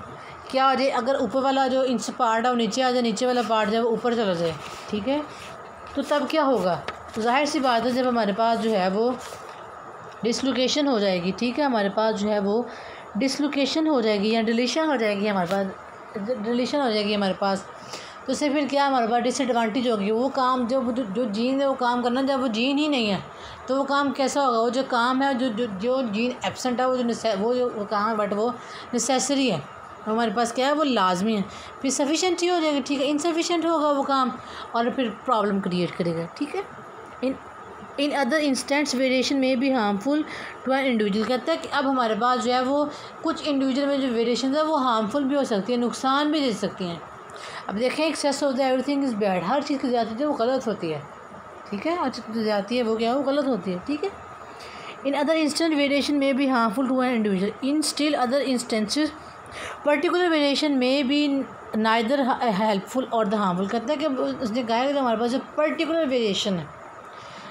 क्या हो जाए, अगर ऊपर वाला जो इंच पार्ट है वो नीचे आ जाए, नीचे वाला पार्ट जो है वो ऊपर चला जाए। ठीक है, तो तब क्या होगा, तो जाहिर सी बात है जब हमारे पास जो है वो डिसलोकेशन हो जाएगी। ठीक है, हमारे पास जो है वो डिसलोकेशन हो जाएगी या डिलीशन हो जाएगी, हमारे पास डिलीशन हो जाएगी हमारे पास, तो इससे फिर क्या हमारे पास डिसएडवांटेज होगी। वो काम जो जीन है वो काम करना, जब वो जीन ही नहीं है तो वो काम कैसा होगा, वो जो काम है जो जीन एब्सेंट है वो जो काम है बट वो नेसेसरी है, हमारे पास क्या है वो लाजमी है। फिर सफिशेंट ही हो जाएगा, ठीक है। इनसफिशेंट होगा वो काम और फिर प्रॉब्लम क्रिएट करेगा, ठीक है। इन अदर इंस्टेंट्स वेरिएशन में भी हार्मफुल टू एन इंडिविजुअल। कहता है कि अब हमारे पास जो है वो कुछ इंडिविजुअल में जो वेरिएशन है वो हार्मफुल भी हो सकती है, नुकसान भी दे सकती हैं। अब देखें excess of the everything is bad, हर चीज़ की ज़्यादती है वो गलत होती है, ठीक है। हर चीज़ की ज़्यादती है वो क्या है, वो गलत होती है, ठीक है। इन अदर इंस्टेंट वेरिएशन में भी harmful to an individual. In still other instances particular variation में भी neither helpful or the harmful. कहता है कि उसने कहा कि हमारे पास जो पर्टिकुलर वेरिएशन है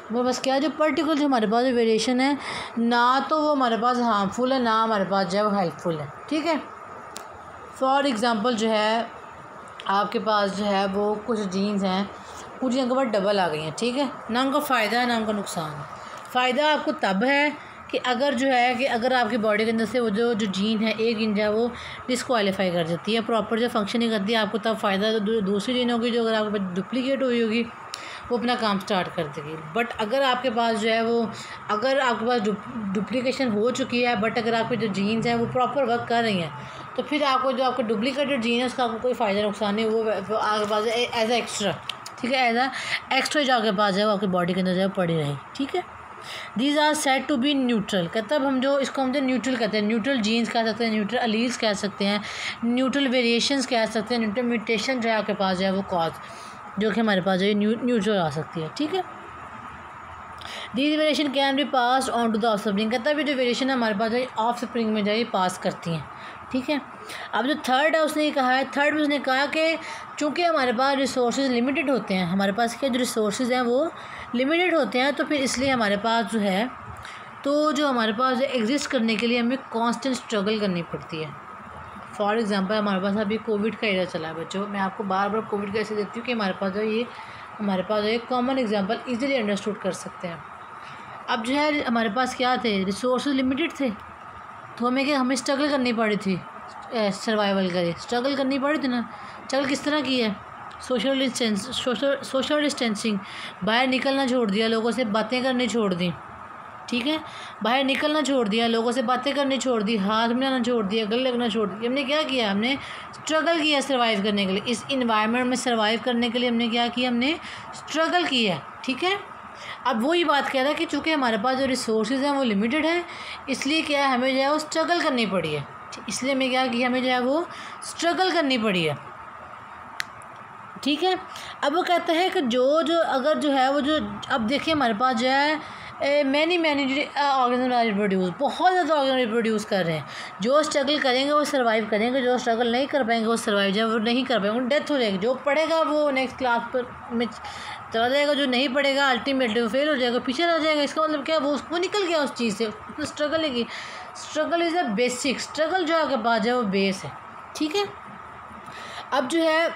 वो बस क्या है, जो पर्टिकुलर जो हमारे पास जो वेरिएशन है ना तो वो हमारे पास हार्मफुल है ना हमारे पास जो है वो हेल्पफुल है, ठीक है। फॉर एग्ज़ाम्पल जो है आपके पास जो है वो कुछ जीन्स हैं, कुछ जिनके पास डबल आ गई हैं, ठीक है। ना उनका फ़ायदा है ना उनका नुकसान है। फ़ायदा आपको तब है कि अगर जो है कि अगर आपकी बॉडी के अंदर से वो जो जीन है एक इंच है वो डिस्क्वालीफाई कर जाती है, प्रॉपर जो फंक्शन नहीं करती है, आपको तब फ़ायदा। दूसरी जीन होगी जो अगर आपके पास डुप्लीकेट हुई होगी वो अपना काम स्टार्ट कर देगी। बट अगर आपके पास जो है वो अगर आपके पास डुप्लीकेशन हो चुकी है बट अगर आपकी जो जीन्स हैं वो प्रॉपर वर्क कर रही हैं तो फिर आपको जो आपका डुप्लीकेटेड जीन है उसका आपको कोई फ़ायदा नुकसान नहीं, वो आपके पास एज ए एक्स्ट्रा, ठीक है, एज ए एक्स्ट्रा जो आपके पास है वो आपकी बॉडी के अंदर जो है पड़ी रहेगी, ठीक है। These are said to be neutral. कहता है हम जो इसको हम जो न्यूट्रल कहते हैं, न्यूट्रल जीन्स कह सकते हैं, न्यूट्रल अलील्स कह सकते हैं, न्यूट्रल वेरिएशंस कह सकते हैं, न्यूट्रल म्यूटेशन जो है आपके पास जो है वो कॉज जो कि हमारे पास जो है न्यूट्रल आ सकती है, ठीक है। These variation can be pass on to the offspring. कहता है भी जो वेरिएशन है हमारे पास जो ऑफ स्प्रिंग में जो है पास करती हैं, ठीक है। अब जो थर्ड है उसने कहा है, थर्ड में उसने कहा कि चूँकि हमारे पास रिसोर्सेज लिमिटेड होते हैं, हमारे पास क्या जो रिसोर्सेज हैं वो लिमिटेड होते हैं, तो फिर इसलिए हमारे पास जो है तो जो हमारे पास एग्जिस्ट करने के लिए हमें कांस्टेंट स्ट्रगल करनी पड़ती है। फॉर एग्जांपल हमारे पास अभी कोविड का एरा चला है बच्चों, मैं आपको बार बार कोविड का ऐसे देती हूँ कि हमारे पास जो ये हमारे पास एक कॉमन एग्जांपल इजीली अंडरस्टूड कर सकते हैं। अब जो है हमारे पास क्या थे, रिसोर्सेज लिमिटेड थे, तो हमें स्ट्रगल करनी पड़ी थी, सर्वाइवल के लिए स्ट्रगल करनी पड़ी थी ना। स्ट्रगल किस तरह की है, सोशल डिस्टेंसिंग, बाहर निकलना छोड़ दिया, लोगों से बातें करनी छोड़ दी, ठीक है, बाहर निकलना छोड़ दिया, लोगों से बातें करनी छोड़ दी, हाथ मिलाना छोड़ दिया, गले लगना छोड़ दिया। हमने क्या किया, हमने स्ट्रगल किया सर्वाइव करने के लिए, इस इन्वायरमेंट में सर्वाइव करने के लिए हमने क्या किया, हमने स्ट्रगल किया, ठीक है। अब वही बात कह रहा है कि चूँकि हमारे पास जो रिसोर्सेज हैं वो लिमिटेड है, इसलिए क्या है हमें जो है वो स्ट्रगल करनी पड़ी है, इसलिए हमें क्या किया, हमें जो है वो स्ट्रगल करनी पड़ी है, ठीक है। अब वो कहता है कि जो अगर जो है वो जो अब देखिए हमारे पास जो है मैनी ऑर्गेनिज्म रिप्रोड्यूस, बहुत ज़्यादा ऑर्गेनिज्म रिप्रोड्यूस कर रहे हैं। जो स्ट्रगल करेंगे वो सर्वाइव करेंगे, जो स्ट्रगल नहीं कर पाएंगे वो सर्वाइव जो वो नहीं कर पाएंगे, डेथ हो जाएगी। जो पढ़ेगा वो नेक्स्ट क्लास पर में चला जाएगा, जो नहीं पढ़ेगा अल्टीमेटली वो फेल हो जाएगा, पीछे रह जाएगा। इसका मतलब क्या, वो निकल गया उस चीज़ से, उसने स्ट्रगल की। Struggle is a basic, struggle जो आपके पास है वो बेस है, ठीक है। अब जो है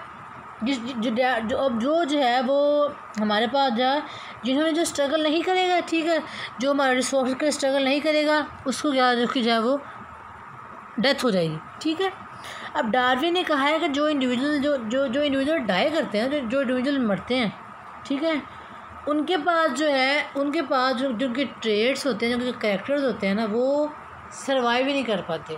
जो है वो हमारे पास जो है जिन्होंने जो स्ट्रगल नहीं करेगा, ठीक है, जो हमारे रिसोर्स का स्ट्रगल नहीं करेगा उसको क्या जो कि जो है वो डेथ हो जाएगी, ठीक है। अब डार्विन ने कहा है कि जो इंडिविजुअल जो इंडिविजुअल डाई करते हैं, जो इंडिविजुअल मरते हैं, ठीक है, उनके पास जो है उनके पास जो उनके ट्रेड्स होते हैं, जो उनके कैरेक्टर्स होते हैं ना, वो सर्वाइव ही नहीं कर पाते।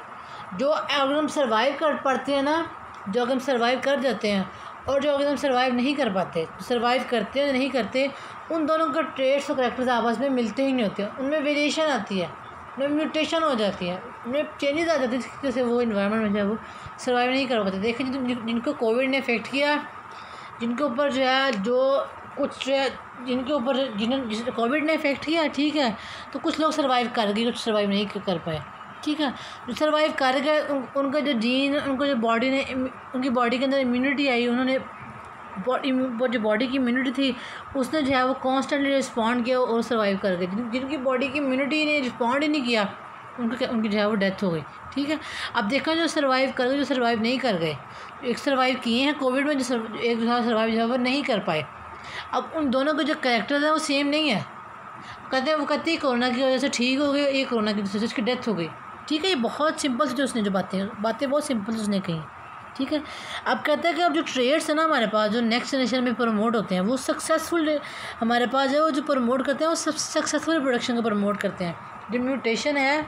जो अगर हम सर्वाइव कर पाते हैं ना, जो अगर हम सर्वाइव कर जाते हैं और जो अगर हम सर्वाइव नहीं कर पाते, सर्वाइव करते हैं नहीं करते, उन दोनों का ट्रेड्स और करैक्टर्स आपस में मिलते ही नहीं होते, उनमें वेरिएशन आती है, उनमें म्यूटेशन हो जाती है, उनमें चेंजेस आ जाते हैं, जिसकी वजह से वो इन्वायरमेंट में जो है वो सर्वाइव नहीं कर पाते। देखिए जिनको कोविड ने इफेक्ट किया, जिनके ऊपर जो है जो कुछ जिनके ऊपर जिन्हें कोविड ने इफेक्ट किया, ठीक है, तो कुछ लोग सर्वाइव कर गए, कुछ सर्वाइव नहीं कर पाए, ठीक है। जो सर्वाइव कर गए उनका जो जीन, उनको जो बॉडी ने उनकी बॉडी के अंदर इम्यूनिटी आई, उन्होंने जो बॉडी की इम्यूनिटी थी उसने जो है वो कॉन्स्टेंटली रिस्पॉन्ड किया और सर्वाइव कर गए। जिनकी बॉडी की इम्यूनिटी ने रिस्पॉन्ड ही नहीं किया उनकी जो है वो डेथ हो गई, ठीक है। अब देखा जो सर्वाइव कर गए, जो सर्वाइव नहीं कर गए, एक सर्वाइव किए हैं कोविड में, जो एक सर्वाइव जो है वो नहीं कर पाए। अब उन दोनों के जो कैरेक्टर्स हैं वो सेम नहीं है। कहते हैं कोरोना की वजह से ठीक हो गए, ये कोरोना की वजह से उसकी डेथ हो गई, ठीक है। ये बहुत सिंपल से जो उसने जो बातें बहुत सिंपल से उसने कही, ठीक है। अब कहते हैं कि अब जो ट्रेड्स है ना हमारे पास जो नेक्स्ट जनरेशन में प्रमोट होते हैं वो सक्सेसफुल हमारे पास है, वो जो प्रमोट करते हैं वो सब सक्सेसफुल रिप्रोडक्शन को प्रमोट करते हैं। जो म्यूटेशन है,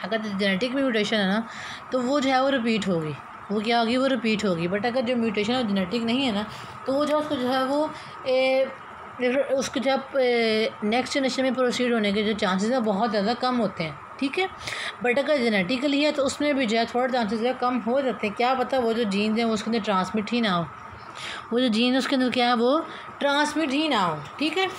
अगर जेनेटिक में म्यूटेशन है ना तो वो जो है वो रिपीट होगी, वो क्या होगी, वो रिपीट होगी। बट अगर जो म्यूटेशन है जेनेटिक नहीं है ना, तो वो जो उसको जो है वो उसको जब नेक्स्ट जनरेशन में प्रोसीड होने के जो चांसेस है बहुत ज़्यादा कम होते हैं, ठीक है। बट अगर जेनेटिकली है तो उसमें भी जो है थोड़ा चांसेस जो कम हो जाते हैं। क्या पता वो जो जीन है वो उसके अंदर ट्रांसमिट ही ना हो, वो जो जीन है उसके अंदर क्या है वो ट्रांसमिट ही ना हो, ठीक है।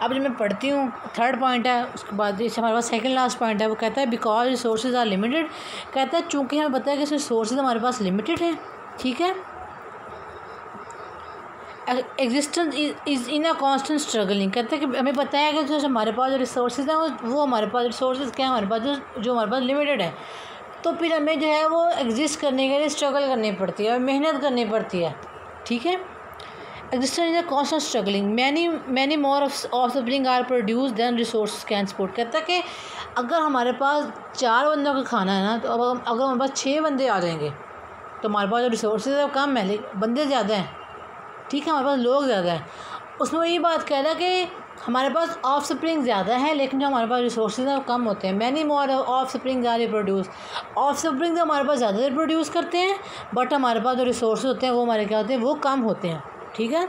अब जो मैं पढ़ती हूँ, थर्ड पॉइंट है, उसके बाद जैसे हमारे पास सेकंड लास्ट पॉइंट है, वो कहता है बिकॉज रिसोर्सेज आर लिमिटेड। कहता है चूँकि हमें पता है कि रिसोर्सेज हमारे पास लिमिटेड है, ठीक है। Existence is in a constant struggling. कहते हैं कि हमें पता है कि जो हमारे पास जो रिसोर्सेज हैं वो हमारे पास रिसोर्सेज क्या है, हमारे पास जो हमारे पास लिमिटेड है, तो फिर हमें जो है वो एग्जिस्ट करने के लिए स्ट्रगल करनी पड़ती है और मेहनत करनी पड़ती है, ठीक है। Existence is a constant struggling, many more offspring are produce than resource can support. कहता है कि अगर हमारे पास 4 बंदों का खाना है ना, तो अब अगर हमारे पास 6 बंदे आ जाएंगे तो हमारे पास जो रिसोर्सेज है वो कम है लेकिन बंदे ज़्यादा हैं, ठीक है, हमारे पास लोग ज़्यादा हैं। उसमें ये बात कह रहा है कि हमारे पास ऑफ स्प्रिंग ज़्यादा है लेकिन जो हमारे पास रिसोर्सेज हैं वो कम होते हैं। Many more offspring are reproduce, offspring हमारे पास ज़्यादा रिप्रोड्यूस करते हैं, बट हमारे पास जो रिसोर्सेज होते हैं वो हमारे क्या होते हैं, वो कम होते हैं, ठीक है।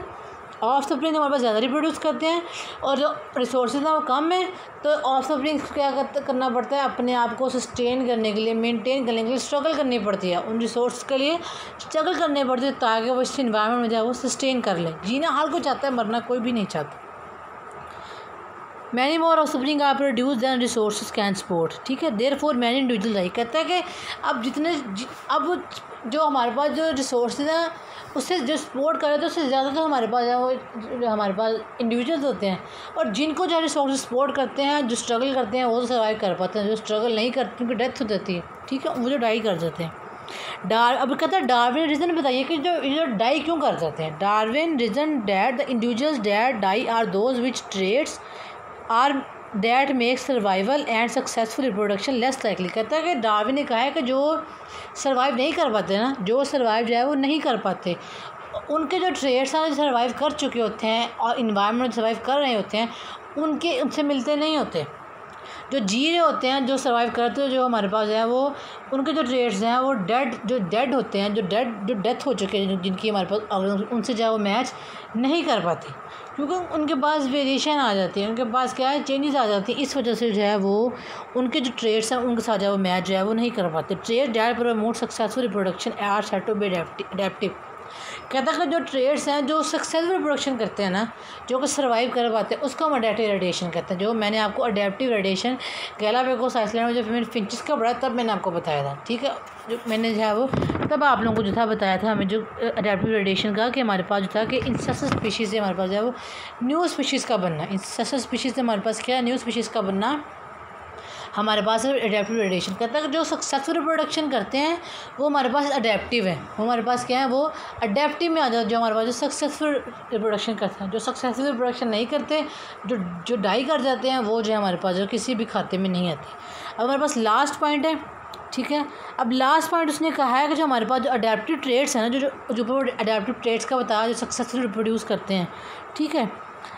ऑफ स्प्रिंग हमारे पास ज़्यादा रिप्रोड्यूस करते हैं और जो रिसोर्सेज हैं वो कम है, तो ऑफ स्प्रिंग क्या करना पड़ता है, अपने आप को सस्टेन करने के लिए, मेंटेन करने के लिए स्ट्रगल करनी पड़ती है, उन रिसोर्स के लिए स्ट्रगल करनी पड़ती है ताकि वो इस इन्वायरमेंट में जाए वो सस्टेन कर ले। जीना हर कोई चाहता है, मरना कोई भी नहीं चाहता। Many more offspring are produce than resources can support, ठीक है। There for many individual right. कहता है कि अब जो हमारे पास जो रिसोर्सेज हैं उससे जो सपोर्ट करे तो उससे ज़्यादा तो हमारे पास है वो जो हमारे पास इंडिविजुअल्स होते हैं, और जिनको जो रिसोर्सेज सपोर्ट करते हैं, जो स्ट्रगल करते हैं वो तो सर्वाइव कर पाते हैं, जो स्ट्रगल नहीं करते उनकी डेथ हो जाती है, ठीक है, वो जो डाई कर जाते हैं। अब कहता है डार्विन रीज़न बताइए कि जो डाई क्यों कर जाते हैं। Darwin reason that the individuals that die are those which traits are that make survival and successful reproduction less likely. कहता है कि डार्विन ने कहा है कि जो सर्वाइव नहीं कर पाते ना, जो सर्वाइव जो है वो नहीं कर पाते, उनके जो ट्रेड्स हैं जो सर्वाइव कर चुके होते हैं और इन्वायरमेंट सर्वाइव कर रहे होते हैं उनके उनसे मिलते नहीं होते। जो जी रहे होते हैं, जो सर्वाइव करते हैं, जो हमारे पास है वो उनके जो ट्रेड्स हैं वो डेड होते हैं, जो डेथ हो चुके हैं, जिनकी हमारे पास अगर उनसे जो है वो मैच नहीं कर पाती, क्योंकि उनके पास वेरिएशन आ जाती है, उनके पास क्या है चेंजेस आ जाती हैं। इस वजह से जो है वो उनके जो ट्रेड्स हैं उनके साथ जो है वो मैच जो है वो नहीं कर पाते। Trait that promote successful reproduction are set to be adaptive. कहता है कि जो ट्रेड्स हैं जो सक्सेसफुल प्रोडक्शन करते हैं ना, जो कि सर्वाइव कर पाते हैं, उसको हम अडेप्टिव रेडिएशन कहते हैं। जो मैंने आपको अडेप्टिव रेडिएशन गैलापागोस आइसलैंड में जब मैंने फिंचेस का पढ़ा तब मैंने आपको बताया था, ठीक है। जो मैंने जो है वो तब आप लोगों को जो था बताया था हमें जो अडेप्टिव रेडिएशन का, कि हमारे पास जो था कि इंसेसर स्पीशीज़ से हमारे पास जो है वो न्यू स्पीशीज़ का बनना, इंसेसर स्पीशीज़ से हमारे पास क्या न्यू स्पीशीज़ का बनना हमारे पास अडेप्टिव रेडिएशन। कहता है कि जो सक्सेसफुल रिप्रोडक्शन करते हैं वो हमारे पास अडेप्टिव है, वो हमारे पास क्या है वो अडेप्टिव में आ जाता है। जो हमारे पास जो सक्सेसफुल रिप्रोडक्शन करते हैं, जो सक्सेसफुल रिप्रोडक्शन नहीं करते, जो डाई कर जाते हैं, वो जो है हमारे पास जो किसी भी खाते में नहीं आती। अब हमारे पास लास्ट पॉइंट है, ठीक है। अब लास्ट पॉइंट उसने कहा है कि जो हमारे पास जो अडेप्टिव ट्रेड्स हैं ना, जो अडेप्टिव ट्रेड्स का बताया जो सक्सेसफुल रिप्रोड्यूस करते हैं, ठीक है।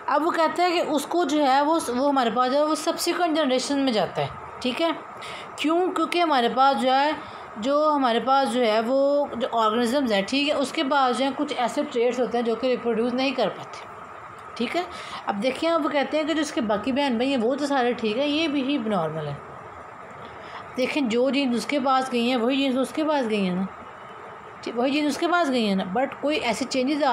अब वो कहते हैं कि उसको जो है वो हमारे पास जो है वो सब्सिक्वेंट जनरेशन में जाता है, ठीक है। क्यों? क्योंकि हमारे पास जो है वो जो ऑर्गेनिजम्स है, ठीक है, उसके पास जो है कुछ ऐसे ट्रेड्स होते हैं जो कि रिप्रोड्यूस नहीं कर पाते, ठीक है। अब देखिए अब वो कहते हैं कि जो इसके बाकी बहन भाई हैं वो तो सारे ठीक है, ये भी ही नॉर्मल है। देखें जो जीन्स उसके पास गई हैं वही जीन्स उसके पास गई हैं ना, वही चीज़ उसके पास गई है ना, बट कोई ऐसे चेंजेस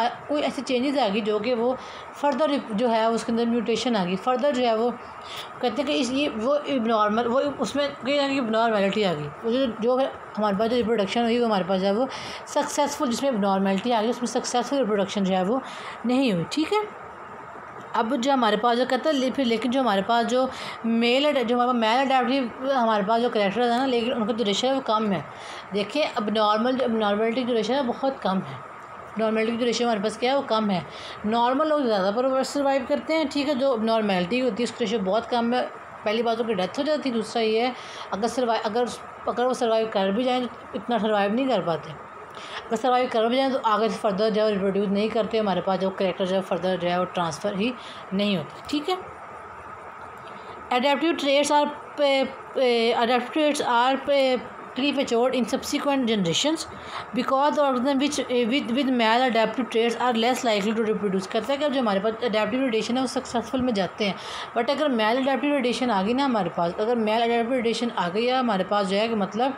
आ गई जो कि वो फर्दर जो है उसके अंदर म्यूटेशन आ गई, फर्दर जो है वो कहते हैं कि वो इबनॉर्मल, वो उसमें कहीं ना कहीं इबनॉर्मैलिटी आ गई। वो जो हमारे पास जो रिप्रोडक्शन हुई वो हमारे पास जो है वो सक्सेसफुल, जिसमें इबनॉर्मैलिटी आ गई उसमें सक्सेसफुल रिप्रोडक्शन जो है वो नहीं हुई, ठीक है। अब जो हमारे पास जो कहता है फिर लेकिन जो हमारे पास जो मेल अडेप्टिव हमारे पास जो कैरेक्टर्स है ना, लेकिन उनका जो रेशो है वो कम है। देखिए अब नॉर्मलिटी जो रेशो है बहुत कम है, नॉर्मलिटी जो रेशो हमारे पास क्या है वो कम है। नॉर्मल लोग ज़्यादा पर सर्वाइव करते हैं, ठीक है। जो नॉर्मलिटी होती है उसकी रेशो बहुत कम है। पहली बात तो कि डेथ हो जाती है, दूसरा ये है अगर वो सर्वाइव कर भी जाएँ तो इतना सर्वाइव नहीं कर पाते। अगर सर्वाइव कर भी जाए तो आगे फर्दर जो है रिप्रोड्यूस नहीं करते, हमारे पास जो कैरेक्टर जो है फर्दर जो है वो ट्रांसफ़र ही नहीं होते, ठीक है। Adaptive traits are directly matured in subsequent generations because the organism which with maladaptive traits are less likely to reproduce। कहता है कि अब जो हमारे पास अडेप्टिव रेडिएशन है वो सक्सेसफुल में जाते हैं, बट अगर मेल अडेप्टिव रेडिएशन आ गई ना हमारे पास, अगर मेल अडेप्टिव रेडिएशन आ गई है हमारे पास जो है कि मतलब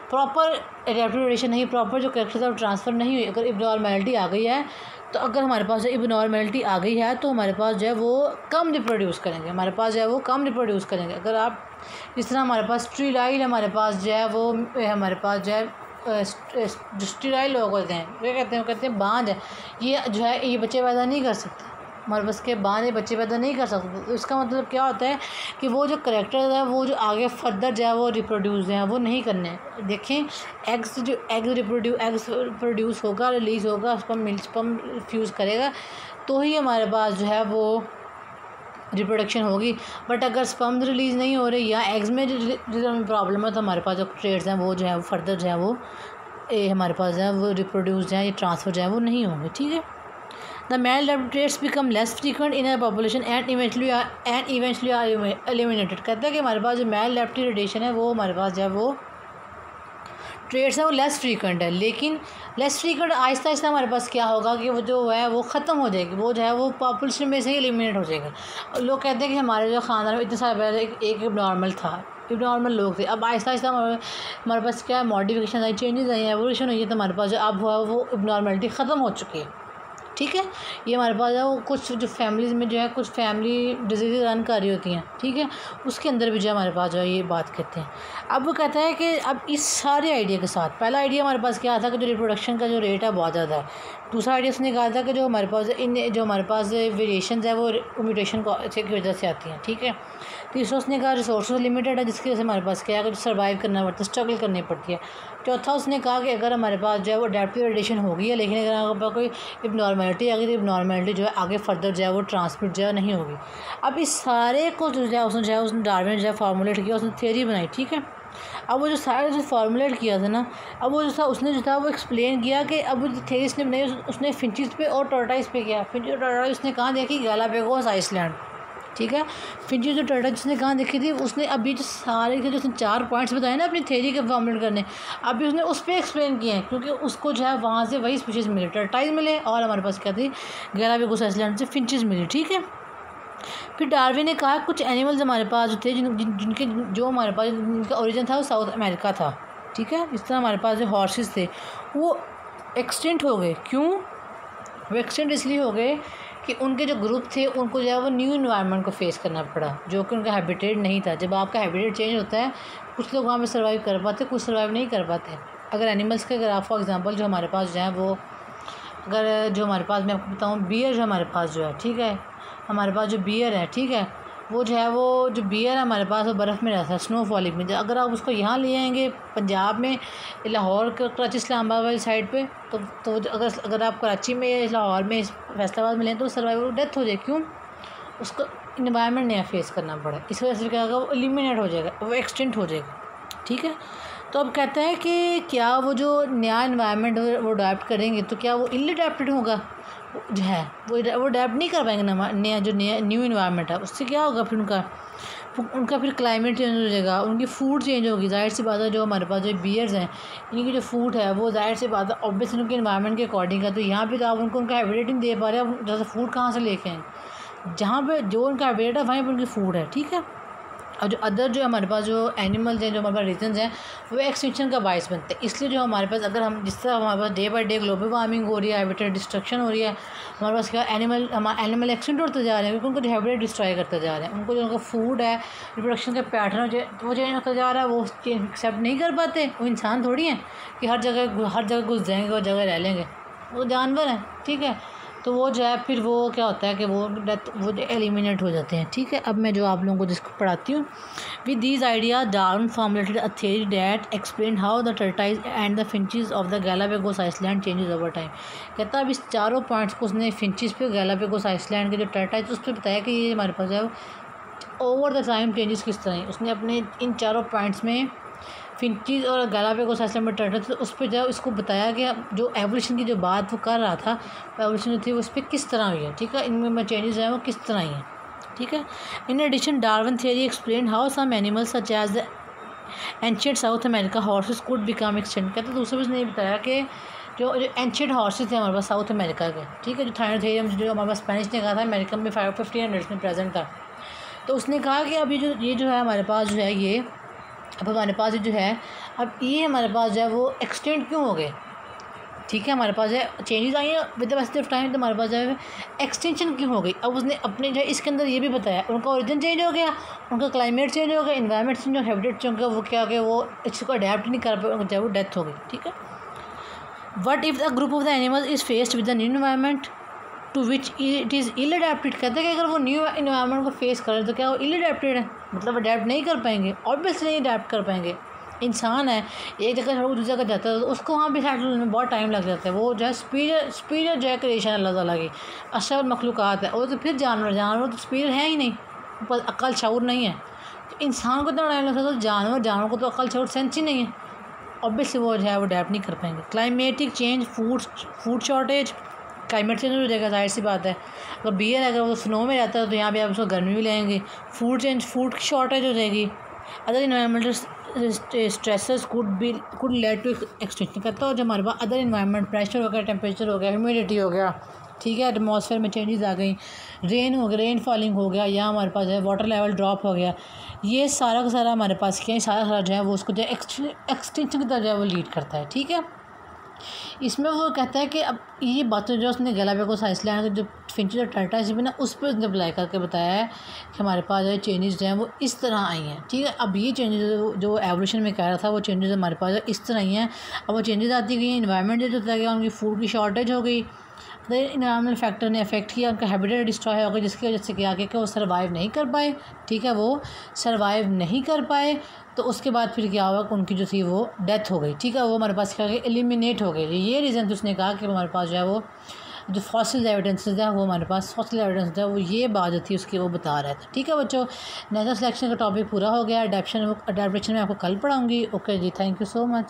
प्रॉपर अडेप्टिव रेडिएशन नहीं, प्रॉपर जो कैरेक्टर्स और ट्रांसफ़र नहीं हुई, अगर इबनॉर्मेलिटी आ गई है, तो अगर हमारे पास जो इबनॉर्मेलिटी आ गई है तो हमारे पास जो है वो कम रिप्रोड्यूस करेंगे, हमारे पास जो है वो कम रिप्रोड्यूस करेंगे। अगर आप जिस तरह हमारे पास स्टेराइल हमारे पास जो है वो हमारे पास जो है जो स्टेराइल लोग होते हैं क्या कहते हैं, वो कहते हैं बांझ है, ये जो है ये बच्चे पैदा नहीं कर सकते, हमारे पास के बांझ बच्चे पैदा नहीं कर सकते। तो इसका मतलब क्या होता है कि वो जो करेक्टर है वो जो आगे फर्दर जो है वो रिप्रोड्यूस हैं वो नहीं करने हैं। देखें एग्स प्रोड्यूस होगा, रिलीज़ होगा, स्पर्म फ्यूज़ करेगा तो ही हमारे पास जो है वो रिप्रोडक्शन होगी। बट अगर स्पर्म रिलीज़ नहीं हो रही या एग्स में प्रॉब्लम है तो हमारे पास जो ट्रेड्स हैं वो जो है वो फर्दर जो है वो हमारे पास जो है वो रिप्रोड्यूस जो है, ये ट्रांसफ़र जो है वो नहीं होंगे। ठीक है, The male adaptive traits become less frequent in a population and eventually are eliminated। कहता है कि हमारे पास जो मेल एडेप्टिव रेडिएशन है वो हमारे पास जो है वो ट्रेड्स हैं वो लेस फ्रीक्वेंट है, लेकिन लेस फ्रीक्वेंट आहिस्ता आहिस्ता हमारे पास क्या होगा कि वो जो है वो ख़त्म हो जाएगी, वो जो है वो पॉपुलेशन में से ही एलिमिनेट हो जाएगा। लोग कहते हैं कि हमारे जो ख़ानदान में इतने साल पहले एक नॉर्मल था, नॉर्मल लोग थे, अब आहिस्ता आहिस्ता हमारे पास क्या है मॉडिफिकेशन आई, चेंजेस आई, एवोल्यूशन हुई है, तो हमारे पास जो अब हुआ वो नॉर्मलिटी ख़त्म हो चुकी है। ठीक है, ये हमारे पास है वो कुछ जो फैमिलीज़ में जो है कुछ फैमिली डिजीज़ रन कर रही होती हैं, ठीक है, उसके अंदर भी जो हमारे पास जो है ये बात कहते हैं। अब वो कहता है कि अब इस सारे आइडिया के साथ पहला आइडिया हमारे पास क्या था कि जो रिप्रोडक्शन का जो रेट है बहुत ज़्यादा है, दूसरा आइडिया उसने कहा था कि जो हमारे पास जो हमारे पास वेरिएशंस है वो म्यूटेशन की वजह से आती हैं। ठीक है, तीसरा उसने कहा रिसोर्सेज लिमिटेड है जिसकी वजह से हमारे पास क्या है कि सर्वाइव करना पड़ता है, स्ट्रगल करनी पड़ती है। चौथा उसने कहा कि अगर हमारे पास जो है वो अडेप्टिव रेडिएशन हो गई है, लेकिन अगर हमारे पास कोई इबनॉर्मेलिटी आ गई तो इबनॉर्मेलिटी जो है आगे फर्दर जो है वो ट्रांसमिट जो है नहीं होगी। अब इस सारे को जो है उसने डार्विन जो है फार्मूलेट किया, उसने थ्योरी बनाई। ठीक है, अब वो जो सारा जो फार्मूलेट किया था ना, अब वो जो था उसने जो था वो एक्सप्लेन किया कि अब जो थ्योरी उसने बनाई उसने फिंचेस पे और टॉर्टाइस पे किया। फिंच और टॉर्टाइस उसने कहाँ देखी, गैलापागोस आइसलैंड। ठीक है, फिंचेस और टॉर्टाइस जिसने कहाँ देखी थी, उसने अभी जो सारे के जो उसने 4 पॉइंट्स बताए ना अपनी थ्योरी के फॉर्मुलेट करने, अभी उसने उस पर एक्सप्लेन किए हैं, क्योंकि उसको जो है वहाँ से वही स्पीशीज़ मिले, टॉर्टाइस मिले और हमारे पास क्या थी गैलापागोस आइसलैंड से फिंचेस मिली। ठीक है, फिर डार्विन ने कहा कुछ एनिमल्स हमारे पास जो थे जिनके जो हमारे पास जिनका ओरिजिन था वो साउथ अमेरिका था। ठीक है, इस तरह हमारे पास जो हॉर्सेस थे वो एक्सटेंट हो गए। क्यों वो एक्सटेंट इसलिए हो गए कि उनके जो ग्रुप थे उनको जो है वो न्यू इन्वायरमेंट को फेस करना पड़ा, जो कि उनका हैबिटेट नहीं था। जब आपका हैबिटेट चेंज होता है कुछ लोग वहाँ पे सर्वाइव कर पाते, कुछ सर्वाइव नहीं कर पाते। अगर एनिमल्स के अगर आप फॉर एग्जांपल जो हमारे पास जो है वो अगर जो हमारे पास मैं आपको बताऊँ बियर जो हमारे पास जो है, ठीक है, हमारे पास जो बियर है, ठीक है, वो जो है वो जो बियर है हमारे पास वो बर्फ़ में रहता है, स्नोफॉल में। अगर आप उसको यहाँ ले आएंगे पंजाब में, लाहौर कराची इस्लामाबाद वाली साइड पे, तो अगर आप कराची में लाहौर में फैसलाबाद में लें तो सर्वाइवल डेथ हो जाए। क्यों, उसको इन्वायरमेंट नया फेस करना पड़ा, इस वजह से क्या होगा वो एलिमिनेट हो जाएगा, वो एक्सटेंट हो जाएगा। ठीक है, तो अब कहते हैं कि क्या वो जो नया इन्वायरमेंट वो अडेप्ट करेंगे तो क्या वो इल अडेप्टेड होगा, जो है वो अडेप्ट नहीं कर पाएंगे नया जो न्यू इन्वायरमेंट है, उससे क्या होगा फिर उनका फिर क्लाइमेट चेंज हो जाएगा, उनकी फूड चेंज होगी। जाहिर सी बात है जो हमारे पास जो बियर्स हैं इनकी जो फूड है वो जाहिर सी बात है ऑब्वियसली उनके इन्वायरमेंट के अकॉर्डिंग है। तो यहाँ पे तो आप उनको उनका हैबिटेट नहीं दे पा रहे, आप जैसे फूड कहाँ से लेके आएँ, जहाँ पे जो उनका हैबिटेट है वहीं पर उनकी फूड है। ठीक है, और जो अदर जो हमारे पास जो एनिमल्स हैं जो हमारे पास रीजन्स हैं वो एक्सटिंक्शन का बायस बनते हैं। इसलिए जो हमारे पास अगर हम जिस तरह हमारे पास day by day global warming हो रही है, हैबिटेट डिस्ट्रक्शन हो रही है, हमारे पास क्या एनिमल एक्सटिंक्ट होते जा रहे हैं, क्योंकि उनको जो हैबिटेट डिस्ट्रॉय करते जा रहे हैं, उनको जो उनका फूड है, रिप्रोडक्शन का पैटर्न वो चेंज होता जा रहा है, वो चेंज एक्सेप्ट नहीं कर पाते। वो इंसान थोड़ी हैं कि हर जगह घुस जाएंगे और जगह रह लेंगे, वो जानवर हैं। ठीक है, तो वो जो है फिर वो क्या होता है कि वो एलिमिनेट हो जाते हैं। ठीक है, अब मैं जो आप लोगों को जिसको पढ़ाती हूँ, with these idea Darwin formulated a theory that explain how the tortoise and the finches of the Galapagos island changes over time. कहता है अब इस चारों पॉइंट्स को उसने फिंचेस पे, गैलापागोस आइसलैंड के जो टर्टाइज उस पर बताया कि ये हमारे पास है ओवर द टाइम चेंजेस किस तरह है। उसने अपने इन चारों पॉइंट्स में फिंचेस और गैलापागोस आइसलैंड में टर्टल्स उस पर जो इसको बताया कि जो एवोल्यूशन की जो बात वो कर रहा था, एवोल्यूशन थी उस पर किस तरह हुई है। ठीक है, इनमें चेंजेस हैं वो किस तरह ही हैं। ठीक है, in addition Darwin theory explain how some animals such as the ancient South America horses could become extinct. कहते दूसरे उसने ये बताया कि जो एंशिएंट हॉर्सेस थे हमारे पास साउथ अमेरिका के, ठीक है, जो थाइनोथेरियम जो हमारे पास स्पेनिश ने कहा था अमेरिकन में 1500 में प्रेजेंट था। तो उसने कहा कि अब ये जो है हमारे पास जो है ये अब हमारे पास जो है अब ये हमारे पास जो है वो एक्सटेंड क्यों हो गए, ठीक है, हमारे पास जो है चेंजेस आई हैं with the passage of time, तो हमारे पास जो है एक्सटेंशन क्यों हो गई। अब उसने अपने जो है इसके अंदर ये भी बताया उनका ओरिजिन चेंज हो गया, उनका क्लाइमेट चेंज हो गया, इन्वायरमेंट चेंज हो, हैबिटेट चेंज हो गया, वो क्या हो गया, वो इसको अडेप्ट नहीं कर पाए, जो है वो डेथ हो गई, ठीक है। What if the group of the animals is faced with the new environment to which it is ill adapted. कहते हैं कि अगर वो न्यू इन्वायरमेंट को फेस करें तो क्या वो इल अडेप्टेड है, मतलब अडेप्ट नहीं कर पाएंगे, ऑब्वियसली नहीं अडेप्ट कर पाएंगे। इंसान है एक जगह छोड़ दूसरी जगह जाता है तो उसको वहाँ भी सेटल होने में बहुत टाइम लग जाता है। वो जो है स्पीरियर जो है क्रिएशन अल्लाह ताला की अशरफ मखलूक़ात है, और तो फिर जानवर तो स्पीरियर है ही नहीं, ऊपर अक्ल शऊर नहीं है। तो इंसान को इतना टाइम लगता है तो जानवर को तो अक्ल शऊर सेंस ही नहीं है, ऑब्वियसली वो जो है वो अडेप्ट नहीं कर पाएंगे। Climatic change, food shortage, climate change हो जाएगा, जाहिर सी बात है। अगर बियर अगर वो स्नो में रहता है तो यहाँ पे आप उसको गर्मी भी लेंगे। फूड की शॉर्टेज हो जाएगी। Other environmental stresses could lead to extinction. कहता हो जो हमारे पास अदर इन्वायरमेंट प्रेशर हो गया, टेम्परेचर हो गया, ह्यूमिडिटी हो गया, ठीक है, एटमॉस्फेयर में चेंजेस आ गई, रेन फॉलिंग हो गया, या हमारे पास जो है वाटर लेवल ड्रॉप हो गया, ये सारा का सारा हमारे पास क्या सारा जो है वो उसको जो है एक्सटिंक्शन की तरह जो है वो लीड करता है, ठीक है। इसमें वो कहता है कि अब ये बातें जो उसने गैलापागोस आइसलैंड के जो फिंचेस और टर्टल्स भी ना उस पर उसने अप्लाई करके बताया है कि हमारे पास जो चेंजेस जो हैं वो इस तरह आई हैं, ठीक है। अब ये चेंजेस जो एवोल्यूशन में कह रहा था वो चेंजेस हमारे पास इस तरह आई हैं। अब वो चेंजेस आती गई, इन्वायरमेंट जो होता गया, उनकी फूड की शॉर्टेज हो गई, इन्वायरमेंटल फैक्टर ने अफेक्ट किया, उनका हैबिटेट डिस्ट्रॉय हो गया, जिसकी वजह से क्या आगे कि वो सर्वाइव नहीं कर पाए, ठीक है, वो सर्वाइव नहीं कर पाए। तो उसके बाद फिर क्या हुआ कि उनकी जो थी वो डेथ हो गई, ठीक है, वो हमारे पास क्या गई एलिमिनेट हो गई। ये रीज़न तो उसने कहा कि हमारे पास जो है वो जो फॉसिल एविडेंसेस है वो हमारे पास फॉसिल एविडेंस है वो ये बात जो थी उसकी वो बता रहा था, ठीक है बच्चों। नेचुरल सिलेक्शन का टॉपिक पूरा हो गया। अडेप्टेशन में आपको कल पढ़ाऊँगी। ओके जी, थैंक यू सो मच।